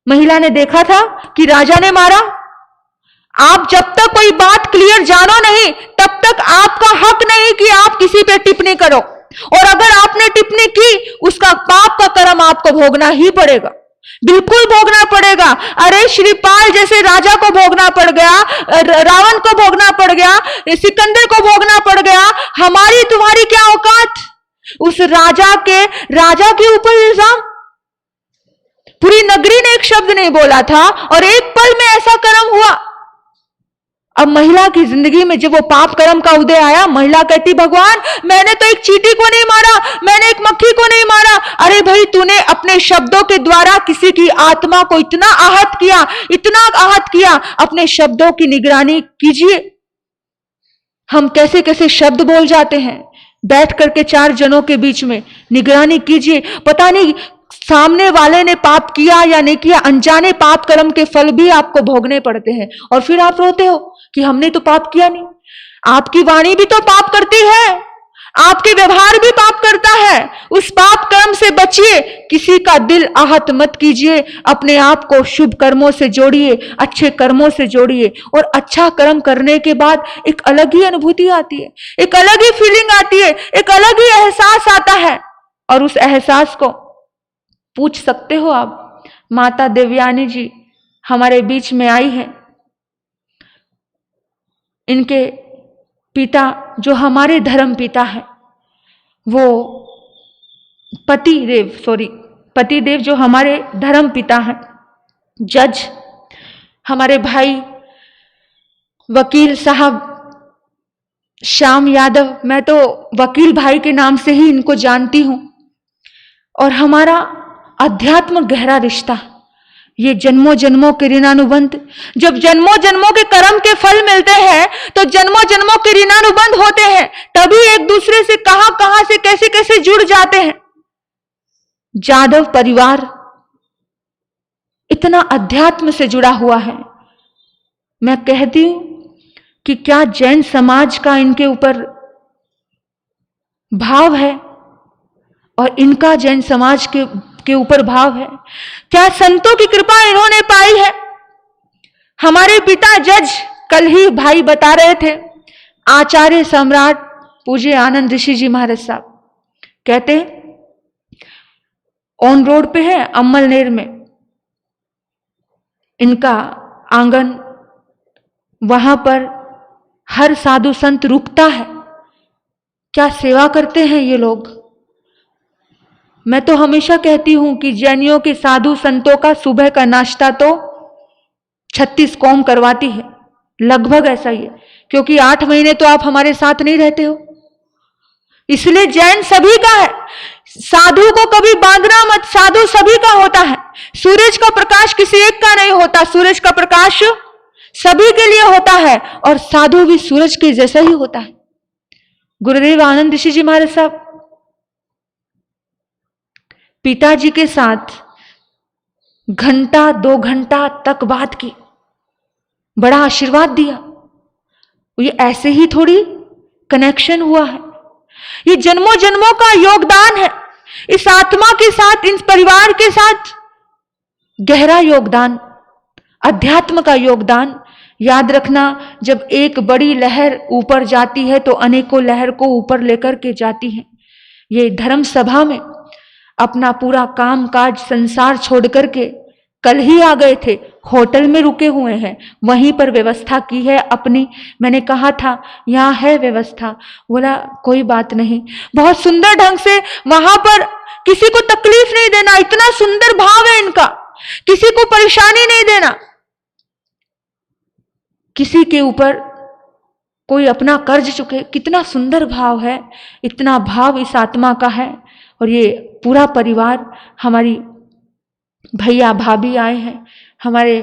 महिला ने देखा था कि राजा ने मारा। आप जब तक कोई बात क्लियर जानो नहीं, तब तक आपका हक नहीं कि आप किसी पे टिप्पणी करो, और अगर आपने टिप्पणी की, उसका पाप का कर्म आपको भोगना ही पड़ेगा, बिल्कुल भोगना पड़ेगा। अरे श्रीपाल जैसे राजा को भोगना पड़ गया, रावण को भोगना पड़ गया, सिकंदर को भोगना पड़ गया, हमारी तुम्हारी क्या औकात? उस राजा के ऊपर इल्जाम। पूरी नगरी ने एक शब्द नहीं बोला था और एक पल में ऐसा कर्म हुआ। अब महिला की जिंदगी में जब वो पाप कर्म का उदय आया, महिला कहती, भगवान मैंने तो एक चींटी को नहीं मारा, मैंने एक मक्खी को नहीं मारा। अरे भाई, तूने अपने शब्दों के द्वारा किसी की आत्मा को इतना आहत किया, इतना आहत किया। अपने शब्दों की निगरानी कीजिए। हम कैसे कैसे शब्द बोल जाते हैं, बैठ करके 4 जनों के बीच में निगरानी कीजिए। पता नहीं सामने वाले ने पाप किया या नहीं किया, अनजाने पाप कर्म के फल भी आपको भोगने पड़ते हैं, और फिर आप रोते हो कि हमने तो पाप किया नहीं। आपकी वाणी भी तो पाप करती है, आपके व्यवहार भी पाप करता है। उस पाप कर्म से बचिए, किसी का दिल आहत मत कीजिए। अपने आप को शुभ कर्मों से जोड़िए, अच्छे कर्मों से जोड़िए, और अच्छा कर्म करने के बाद एक अलग ही अनुभूति आती है, एक अलग ही फीलिंग आती है, एक अलग ही एहसास आता है। और उस एहसास को पूछ सकते हो आप। माता देवयानी जी हमारे बीच में आई है। इनके पिता जो हमारे धर्म पिता है, वो पतिदेव जो हमारे धर्म पिता हैं, जज हमारे भाई वकील साहब श्याम यादव, मैं तो वकील भाई के नाम से ही इनको जानती हूं। और हमारा अध्यात्म गहरा रिश्ता, ये जन्मों जन्मों के ऋणानुबंध। जब जन्मों जन्मों के कर्म के फल मिलते हैं तो जन्मों जन्मों के ऋणानुबंध होते हैं, तभी एक दूसरे से कहां से कैसे कैसे जुड़ जाते हैं। जादव परिवार इतना अध्यात्म से जुड़ा हुआ है। मैं कहती हूं कि क्या जैन समाज का इनके ऊपर भाव है और इनका जैन समाज के ऊपर भाव है? क्या संतों की कृपा इन्होंने पाई है? हमारे पिता जज कल ही भाई बता रहे थे, आचार्य सम्राट पूज्य आनंद ऋषि जी महाराज साहब कहते ऑन रोड पे है अम्मलनेर में इनका आंगन, वहां पर हर साधु संत रुकता है। क्या सेवा करते हैं ये लोग। मैं तो हमेशा कहती हूं कि जैनियों के साधु संतों का सुबह का नाश्ता तो 36 कौम करवाती है, लगभग ऐसा ही है, क्योंकि 8 महीने तो आप हमारे साथ नहीं रहते हो, इसलिए जैन सभी का है। साधु को कभी बांधना मत, साधु सभी का होता है। सूरज का प्रकाश किसी एक का नहीं होता, सूरज का प्रकाश सभी के लिए होता है और साधु भी सूरज के जैसा ही होता है। गुरुदेव आनंद ऋषि जी महाराज साहब पिताजी के साथ घंटा 2 घंटा तक बात की, बड़ा आशीर्वाद दिया। ये ऐसे ही थोड़ी कनेक्शन हुआ है, ये जन्मों जन्मों का योगदान है। इस आत्मा के साथ, इस परिवार के साथ गहरा योगदान, अध्यात्म का योगदान। याद रखना, जब एक बड़ी लहर ऊपर जाती है तो अनेकों लहर को ऊपर लेकर के जाती है। ये धर्म सभा में अपना पूरा काम काज संसार छोड़ करके कल ही आ गए थे, होटल में रुके हुए हैं, वहीं पर व्यवस्था की है अपनी। मैंने कहा था यहाँ है व्यवस्था, बोला कोई बात नहीं, बहुत सुंदर ढंग से वहां पर किसी को तकलीफ नहीं देना, इतना सुंदर भाव है इनका, किसी को परेशानी नहीं देना, किसी के ऊपर कोई अपना कर्ज चुके, कितना सुंदर भाव है, इतना भाव इस आत्मा का है। और ये पूरा परिवार, हमारी भैया भाभी आए हैं, हमारे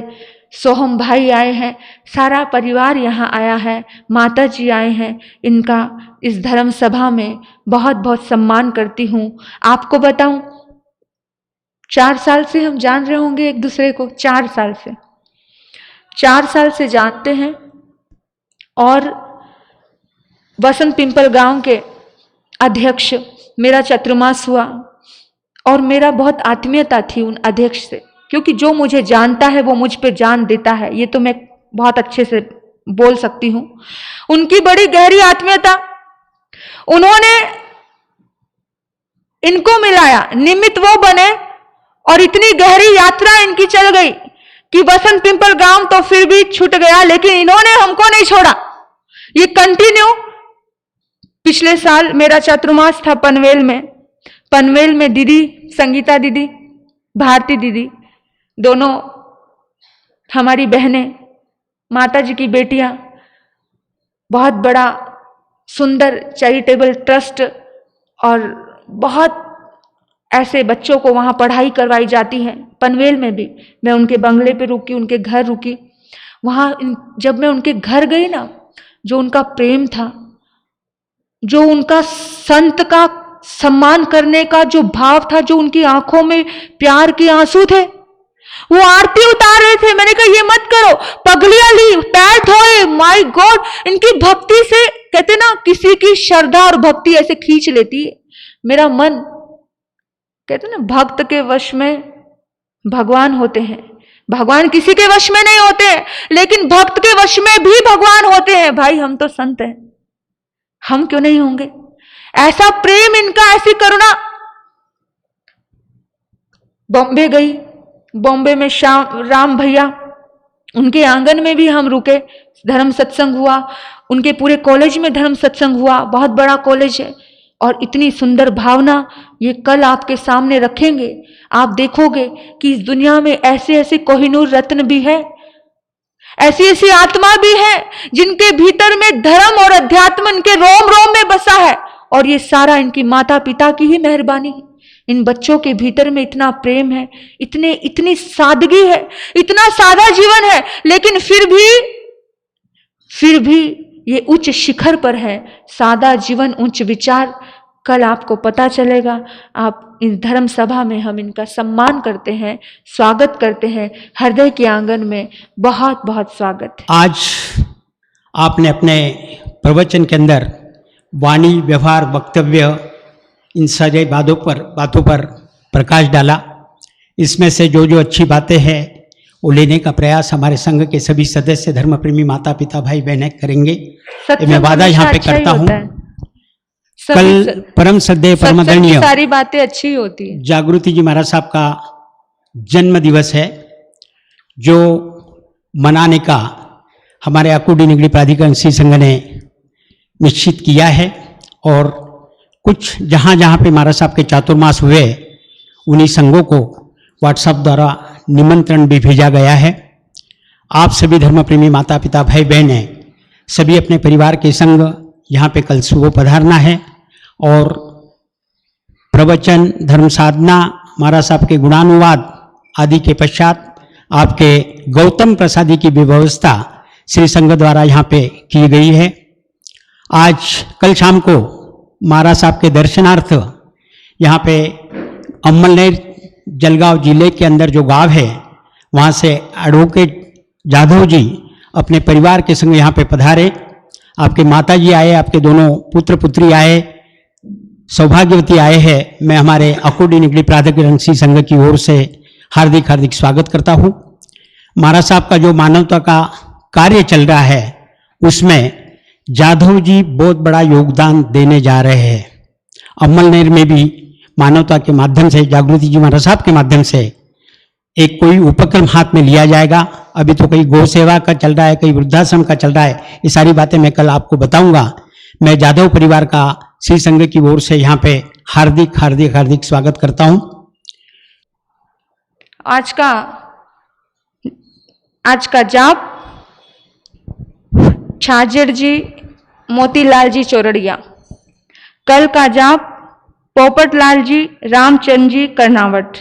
सोहम भाई आए हैं, सारा परिवार यहाँ आया है, माता जी आए हैं। इनका इस धर्म सभा में बहुत बहुत सम्मान करती हूँ। आपको बताऊं, 4 साल से हम जान रहे होंगे एक दूसरे को, 4 साल से जानते हैं। और बसंत पिंपल गांव के अध्यक्ष मेरा चतुर्मास हुआ और मेरा बहुत आत्मीयता थी उन अध्यक्ष से, क्योंकि जो मुझे जानता है वो मुझ पे जान देता है, ये तो मैं बहुत अच्छे से बोल सकती हूँ। उनकी बड़ी गहरी आत्मीयता, उन्होंने इनको मिलाया, निमित्त वो बने और इतनी गहरी यात्रा इनकी चल गई कि बसंत पिंपल गांव तो फिर भी छूट गया, लेकिन इन्होंने हमको नहीं छोड़ा, ये कंटिन्यू। पिछले साल मेरा चतुर्मास था पनवेल में दीदी संगीता दीदी, भारती दीदी, दोनों हमारी बहनें, माता जी की बेटियां, बहुत बड़ा सुंदर चैरिटेबल ट्रस्ट और बहुत ऐसे बच्चों को वहां पढ़ाई करवाई जाती है। पनवेल में भी मैं उनके बंगले पे रुकी, उनके घर रुकी। वहां जब मैं उनके घर गई ना, जो उनका प्रेम था, जो उनका संत का सम्मान करने का जो भाव था, जो उनकी आंखों में प्यार के आंसू थे, वो आरती उतार रहे थे। मैंने कहा ये मत करो, पगलियां ली, पैर धोए, माय गॉड, इनकी भक्ति से, कहते ना किसी की श्रद्धा और भक्ति ऐसे खींच लेती है मेरा मन। कहते ना भक्त के वश में भगवान होते हैं, भगवान किसी के वश में नहीं होते हैं, लेकिन भक्त के वश में भी भगवान होते हैं। भाई हम तो संत हैं, हम क्यों नहीं होंगे। ऐसा प्रेम इनका, ऐसी करुणा। बॉम्बे गई, बॉम्बे में राम भैया, उनके आंगन में भी हम रुके, धर्म सत्संग हुआ। उनके पूरे कॉलेज में धर्म सत्संग हुआ, बहुत बड़ा कॉलेज है। और इतनी सुंदर भावना, ये कल आपके सामने रखेंगे, आप देखोगे कि इस दुनिया में ऐसे ऐसे कोहिनूर रत्न भी है, ऐसी ऐसी आत्मा भी है जिनके भीतर में धर्म और अध्यात्म इनके रोम रोम में बसा है। और ये सारा इनकी माता पिता की ही मेहरबानी है। इन बच्चों के भीतर में इतना प्रेम है, इतनी सादगी है, इतना सादा जीवन है, लेकिन फिर भी ये उच्च शिखर पर है। सादा जीवन, उच्च विचार, कल आपको पता चलेगा। आप इस धर्म सभा में हम इनका सम्मान करते हैं, स्वागत करते हैं, हृदय के आंगन में बहुत बहुत स्वागत है।
आज आपने अपने प्रवचन के अंदर वाणी, व्यवहार, वक्तव्य, इन सारे बातों पर प्रकाश डाला। इसमें से जो जो अच्छी बातें हैं वो लेने का प्रयास हमारे संघ के सभी सदस्य, धर्म प्रेमी माता पिता भाई बहनें करेंगे। मैं वादा यहाँ पे करता हूँ। कल परम श्रद्धेय परमादरणीय
सारी बातें अच्छी होती है।
जागृति जी महाराज साहब का जन्म दिवस है, जो मनाने का हमारे आकुडी निगड़ी प्राधिकरण श्री संघ ने निश्चित किया है। और कुछ जहाँ जहाँ पे महाराज साहब के चातुर्मास हुए उन्हीं संघों को व्हाट्सएप द्वारा निमंत्रण भी भेजा गया है। आप सभी धर्म प्रेमी माता पिता भाई बहनें सभी अपने परिवार के संग यहाँ पे कल सुबह पधारना है और प्रवचन, धर्म साधना, महाराज साहब के गुणानुवाद आदि के पश्चात आपके गौतम प्रसादी की भी व्यवस्था श्री संघ द्वारा यहाँ पे की गई है। आज कल शाम को महाराज साहब के दर्शनार्थ यहाँ पे अम्मलनेर जलगांव जिले के अंदर जो गांव है वहाँ से एडवोकेट जाधव जी अपने परिवार के संग यहाँ पे पधारे। आपके माता जी आए, आपके दोनों पुत्र पुत्री आए, सौभाग्यवती आए हैं। मैं हमारे आकुडी निगड़ी प्राधिकरण श्री संघ की ओर से हार्दिक हार्दिक स्वागत करता हूँ। महाराज साहब का जो मानवता का कार्य चल रहा है उसमें जाधव जी बहुत बड़ा योगदान देने जा रहे हैं। अम्मलनेर में भी मानवता के माध्यम से, जागृति जी महाराज साहब के माध्यम से एक कोई उपक्रम हाथ में लिया जाएगा। अभी तो कहीं गौ सेवा का चल रहा है, कहीं वृद्धाश्रम का चल रहा है। ये सारी बातें मैं कल आपको बताऊंगा। मैं जाधव परिवार का श्री संघ की ओर से यहाँ पे हार्दिक हार्दिक हार्दिक स्वागत करता हूँ।
आज का जाप छाजड़ जी, मोतीलाल जी चौरड़िया। कल का जाप पोपटलाल जी, रामचंद्र जी कर्नावट।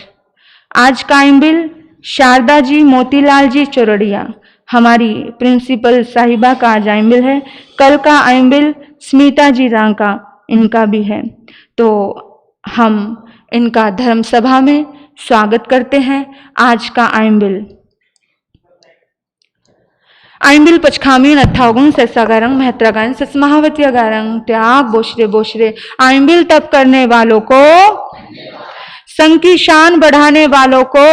आज का आइंबिल शारदा जी, मोतीलाल जी चौरड़िया। हमारी प्रिंसिपल साहिबा का आज आइंबिल है। कल का आइंबिल स्मिता जी रांका, इनका भी है। तो हम इनका धर्म सभा में स्वागत करते हैं। आज का आइंबिल पचखामी नत्थागुण ससागारंग महत्रागान ससमहावती अगारंग त्याग बोशरे बोशरे। आइंबिल तप करने वालों को, संघ की शान बढ़ाने वालों को,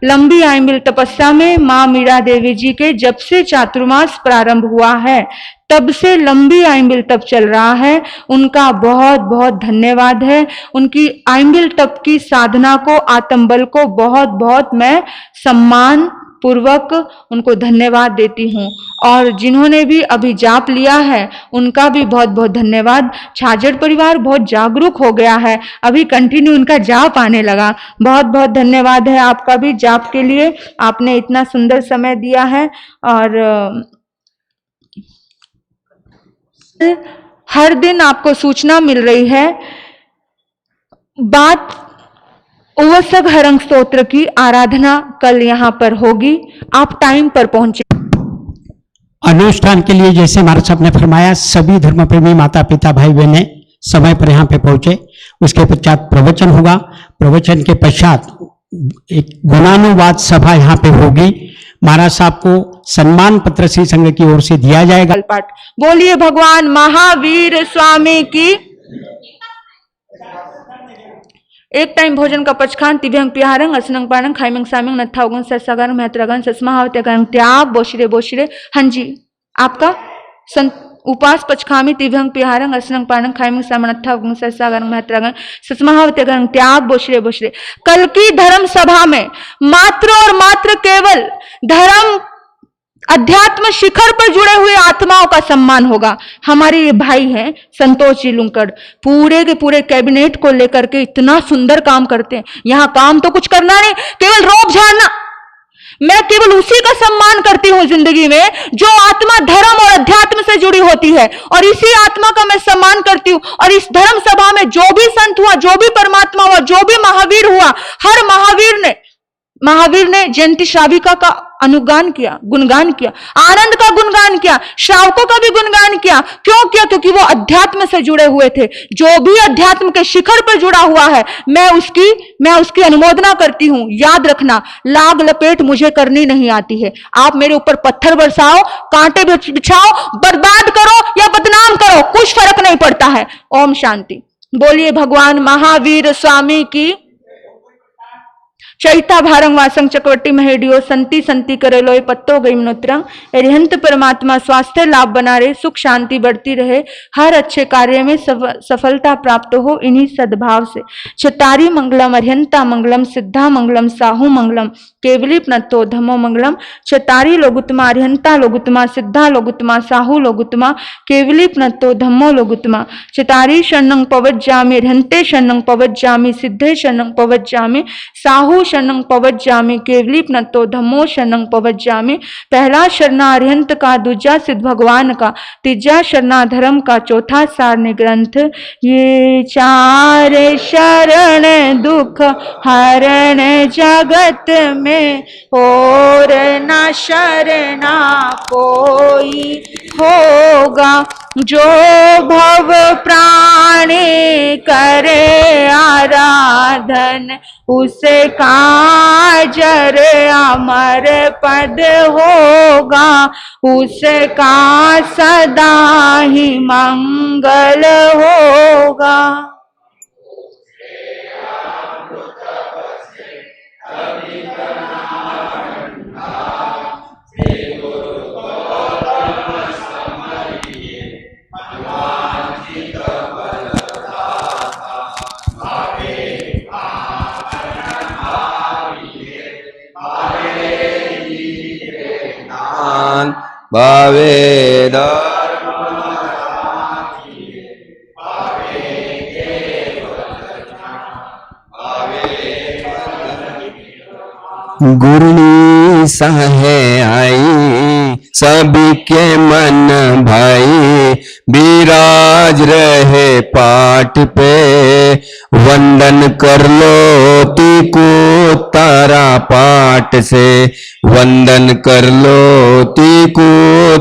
लंबी आइंबिल तपस्या में माँ मीरा देवी जी के जब से चातुर्मास प्रारंभ हुआ है तब से लंबी आइंबिल तप चल रहा है। उनका बहुत बहुत धन्यवाद है। उनकी आइंबिल तप की साधना को, आत्मबल को बहुत बहुत मैं सम्मान पूर्वक उनको धन्यवाद देती हूँ। और जिन्होंने भी अभी जाप लिया है उनका भी बहुत बहुत धन्यवाद। छाजड़ परिवार बहुत जागरूक हो गया है, अभी कंटिन्यू उनका जाप आने लगा। बहुत बहुत धन्यवाद है आपका भी जाप के लिए, आपने इतना सुंदर समय दिया है। और हर दिन आपको सूचना मिल रही है। बात उवसग हरंग स्तोत्र की आराधना कल यहाँ पर होगी, आप टाइम पर पहुंचे।
अनुष्ठान के लिए जैसे महाराज साहब ने फरमाया, सभी धर्म प्रेमी माता पिता भाई बहने समय पर यहाँ पे पहुंचे। उसके पश्चात प्रवचन होगा। प्रवचन के पश्चात एक गुणानुवाद सभा यहाँ पे होगी। महाराज साहब को सम्मान पत्र श्री संघ की ओर से दिया जाएगा।
पाठ बोलिए भगवान महावीर स्वामी की। एक टाइम भोजन का पचखान तिभ्यंग पिहारंग असनंग पारंग खाइमंग सामिंग नत्थाउगंग सत्सागरंग महत्रागंग सस्माहावत्यगंग त्याग बोशरे बोशरे। हाँ जी, आपका उपास पचखामी तिभ्यंग पिहारंग असनंग पारंग खाइमंग सामिंग नत्थाउगंग सत्सागरंग महत्रागंग सस्माहावत्यगंग त्याग बोशरे बोशरे। कल की धर्म सभा में मात्र और मात्र केवल धर्म अध्यात्म शिखर पर जुड़े हुए आत्माओं का सम्मान होगा। हमारे ये भाई हैं संतोष जी लुंकड़, पूरे के पूरे कैबिनेट को लेकर के इतना सुंदर काम करते हैं। यहाँ काम तो कुछ करना नहीं, केवल रोब झाड़ना। मैं केवल उसी का सम्मान करती हूँ जिंदगी में जो आत्मा धर्म और अध्यात्म से जुड़ी होती है, और इसी आत्मा का मैं सम्मान करती हूँ। और इस धर्म सभा में जो भी संत हुआ, जो भी परमात्मा हुआ, जो भी महावीर हुआ, हर महावीर ने महावीर ने जयंती श्राविका का अनुगान किया, गुणगान किया, आनंद का गुणगान किया, श्रावकों का भी गुणगान किया। क्यों किया? क्योंकि वो अध्यात्म से जुड़े हुए थे। जो भी अध्यात्म के शिखर पर जुड़ा हुआ है, मैं उसकी अनुमोदना करती हूं। याद रखना, लाग लपेट मुझे करनी नहीं आती है। आप मेरे ऊपर पत्थर बरसाओ, कांटे बिछाओ, बर्बाद करो या बदनाम करो, कुछ फर्क नहीं पड़ता है। ओम शांति। बोलिए भगवान महावीर स्वामी की। चैता भारंग वासंग चक्रवर्ती महेडियो संति संति करेलोय पत्तो गई मनोत्रंग। अरिहंत परमात्मा स्वास्थ्य लाभ बना रहे, सुख शांति बढ़ती रहे, हर अच्छे कार्य में सफलता प्राप्त हो इन्हीं सद्भाव से। चतारी मंगलम अरिहंता मंगलम सिद्धा मंगलम साहू मंगलम केवली प्नतो धमो मंगलम। चतारी लोगुत्तमा अरिहंता लोगुत्तमा सिद्धा लोगुत्तमा साहू लोगुत्तमा केवली प्नतो धम्मो लोगुत्तमा। चतारी शरणं पवज्जामि अरिहंते शरणं पवज्जामि सिद्धे शरणं पवज्जामि साहू शरणं पवज्जामि केवली प्नतो धम्मो शरणं पवज्जामि। पहला शरणा अरिहंत का, दूजा सिद्ध भगवान का, तीजा शरणा धर्म का, चौथा सारणी ग्रंथ। ये चार शरण दुख हरण जगत में, और न शरणा कोई होगा। जो भव प्राणी करे आराधन, उसे काजर अमर पद होगा, उसका सदा ही मंगल होगा।
भावे गुरनी सहे आई, सभी के मन भाई, विराज रहे पाठ पे, वंदन कर लो तीको तारा पाठ से, वंदन कर लो तीको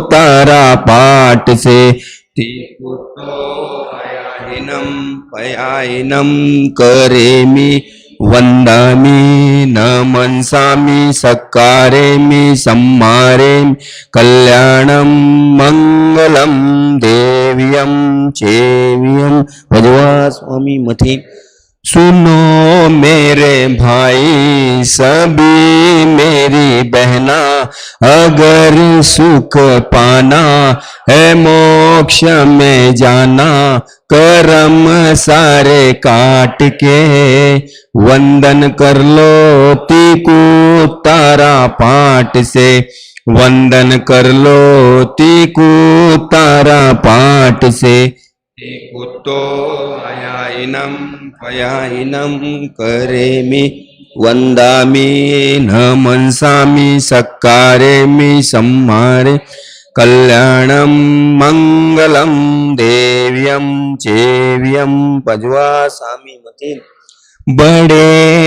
तारा पाठ से। तीको तो पयायनम करेमि वंदामि न मनसामि सक्कारेमि सम्मारेमि कल्याणम मंगलम देव्यम चेव्यम। भजवा स्वामी मथि। सुनो मेरे भाई सभी मेरी बहना, अगर सुख पाना है मोक्ष में जाना, कर्म सारे काट के वंदन कर लो तीको तारा पाठ से, वंदन कर लो तीको तारा पाठ से। तीको तो अयाइनम पयाइनम करेमि वंदामि न मनसामि सक्कारेमि सम्मारे कल्याणम मंगलम देव्यम चेव्यम। भजवा स्वामी मति। बड़े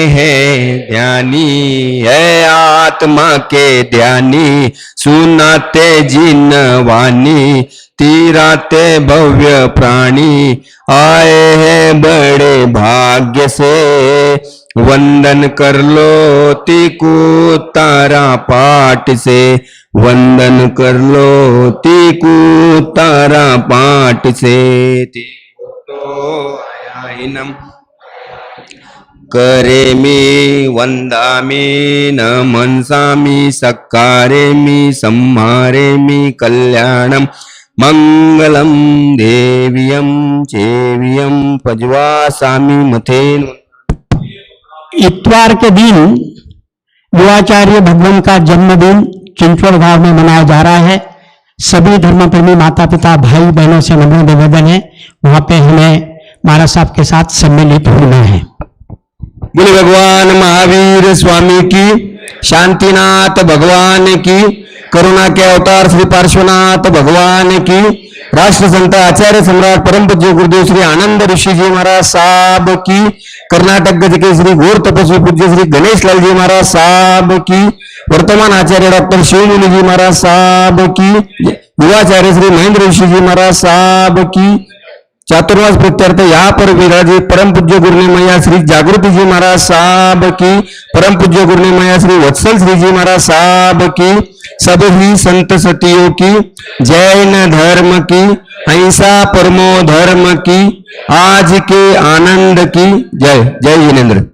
हैं ध्यानी है आत्मा के ध्यानी, सुनाते जिन वाणी तीराते भव्य प्राणी, आए हैं बड़े भाग्य से वंदन कर लो तीको तारा पाठ से, वंदन कर लो तीको तारा पाठ से। तो आयाइनम करेमि वंदामि न मनसामि सक्कारेमि सम्मारेमि कल्याणम मंगलम देव्यम चेव्यम। पजवा स्वामी मथेन।
इतवार के दिन युवाचार्य भगवान का जन्मदिन चिंचवड़ गांव में मनाया जा रहा है। सभी धर्म प्रेमी माता पिता भाई बहनों से नम्र निवेदन है, वहां पे हमें महाराज साहब के साथ सम्मिलित होना है।
बोले भगवान महावीर स्वामी की, शांतिनाथ भगवान की, करुणा के अवतार श्री पार्श्वनाथ भगवान की, राष्ट्र संत आचार्य सम्राट परम पूज्य गुरुदेव श्री आनंद ऋषि जी महाराज साहब की, कर्नाटक गज के श्री घोर तपस्वी पूज्य श्री गणेश लाल जी महाराज साहब की, वर्तमान आचार्य डॉक्टर शिवमुनि जी महाराज साहब की, युवाचार्य श्री महेंद्र ऋषि जी महाराज साहब की, चातुर्मास प्रत्यर्थ यहाँ पर विराजित परम पूज्य गुरुने मैया श्री जागृति जी महाराज साहब की, परम पूज्य गुरुने मैया श्री वत्सल श्री जी महाराज साहब की, सभी संत सतियों की, जैन धर्म की, अहिंसा परमो धर्म की, आज के आनंद की जय। जय जिनेन्द्र।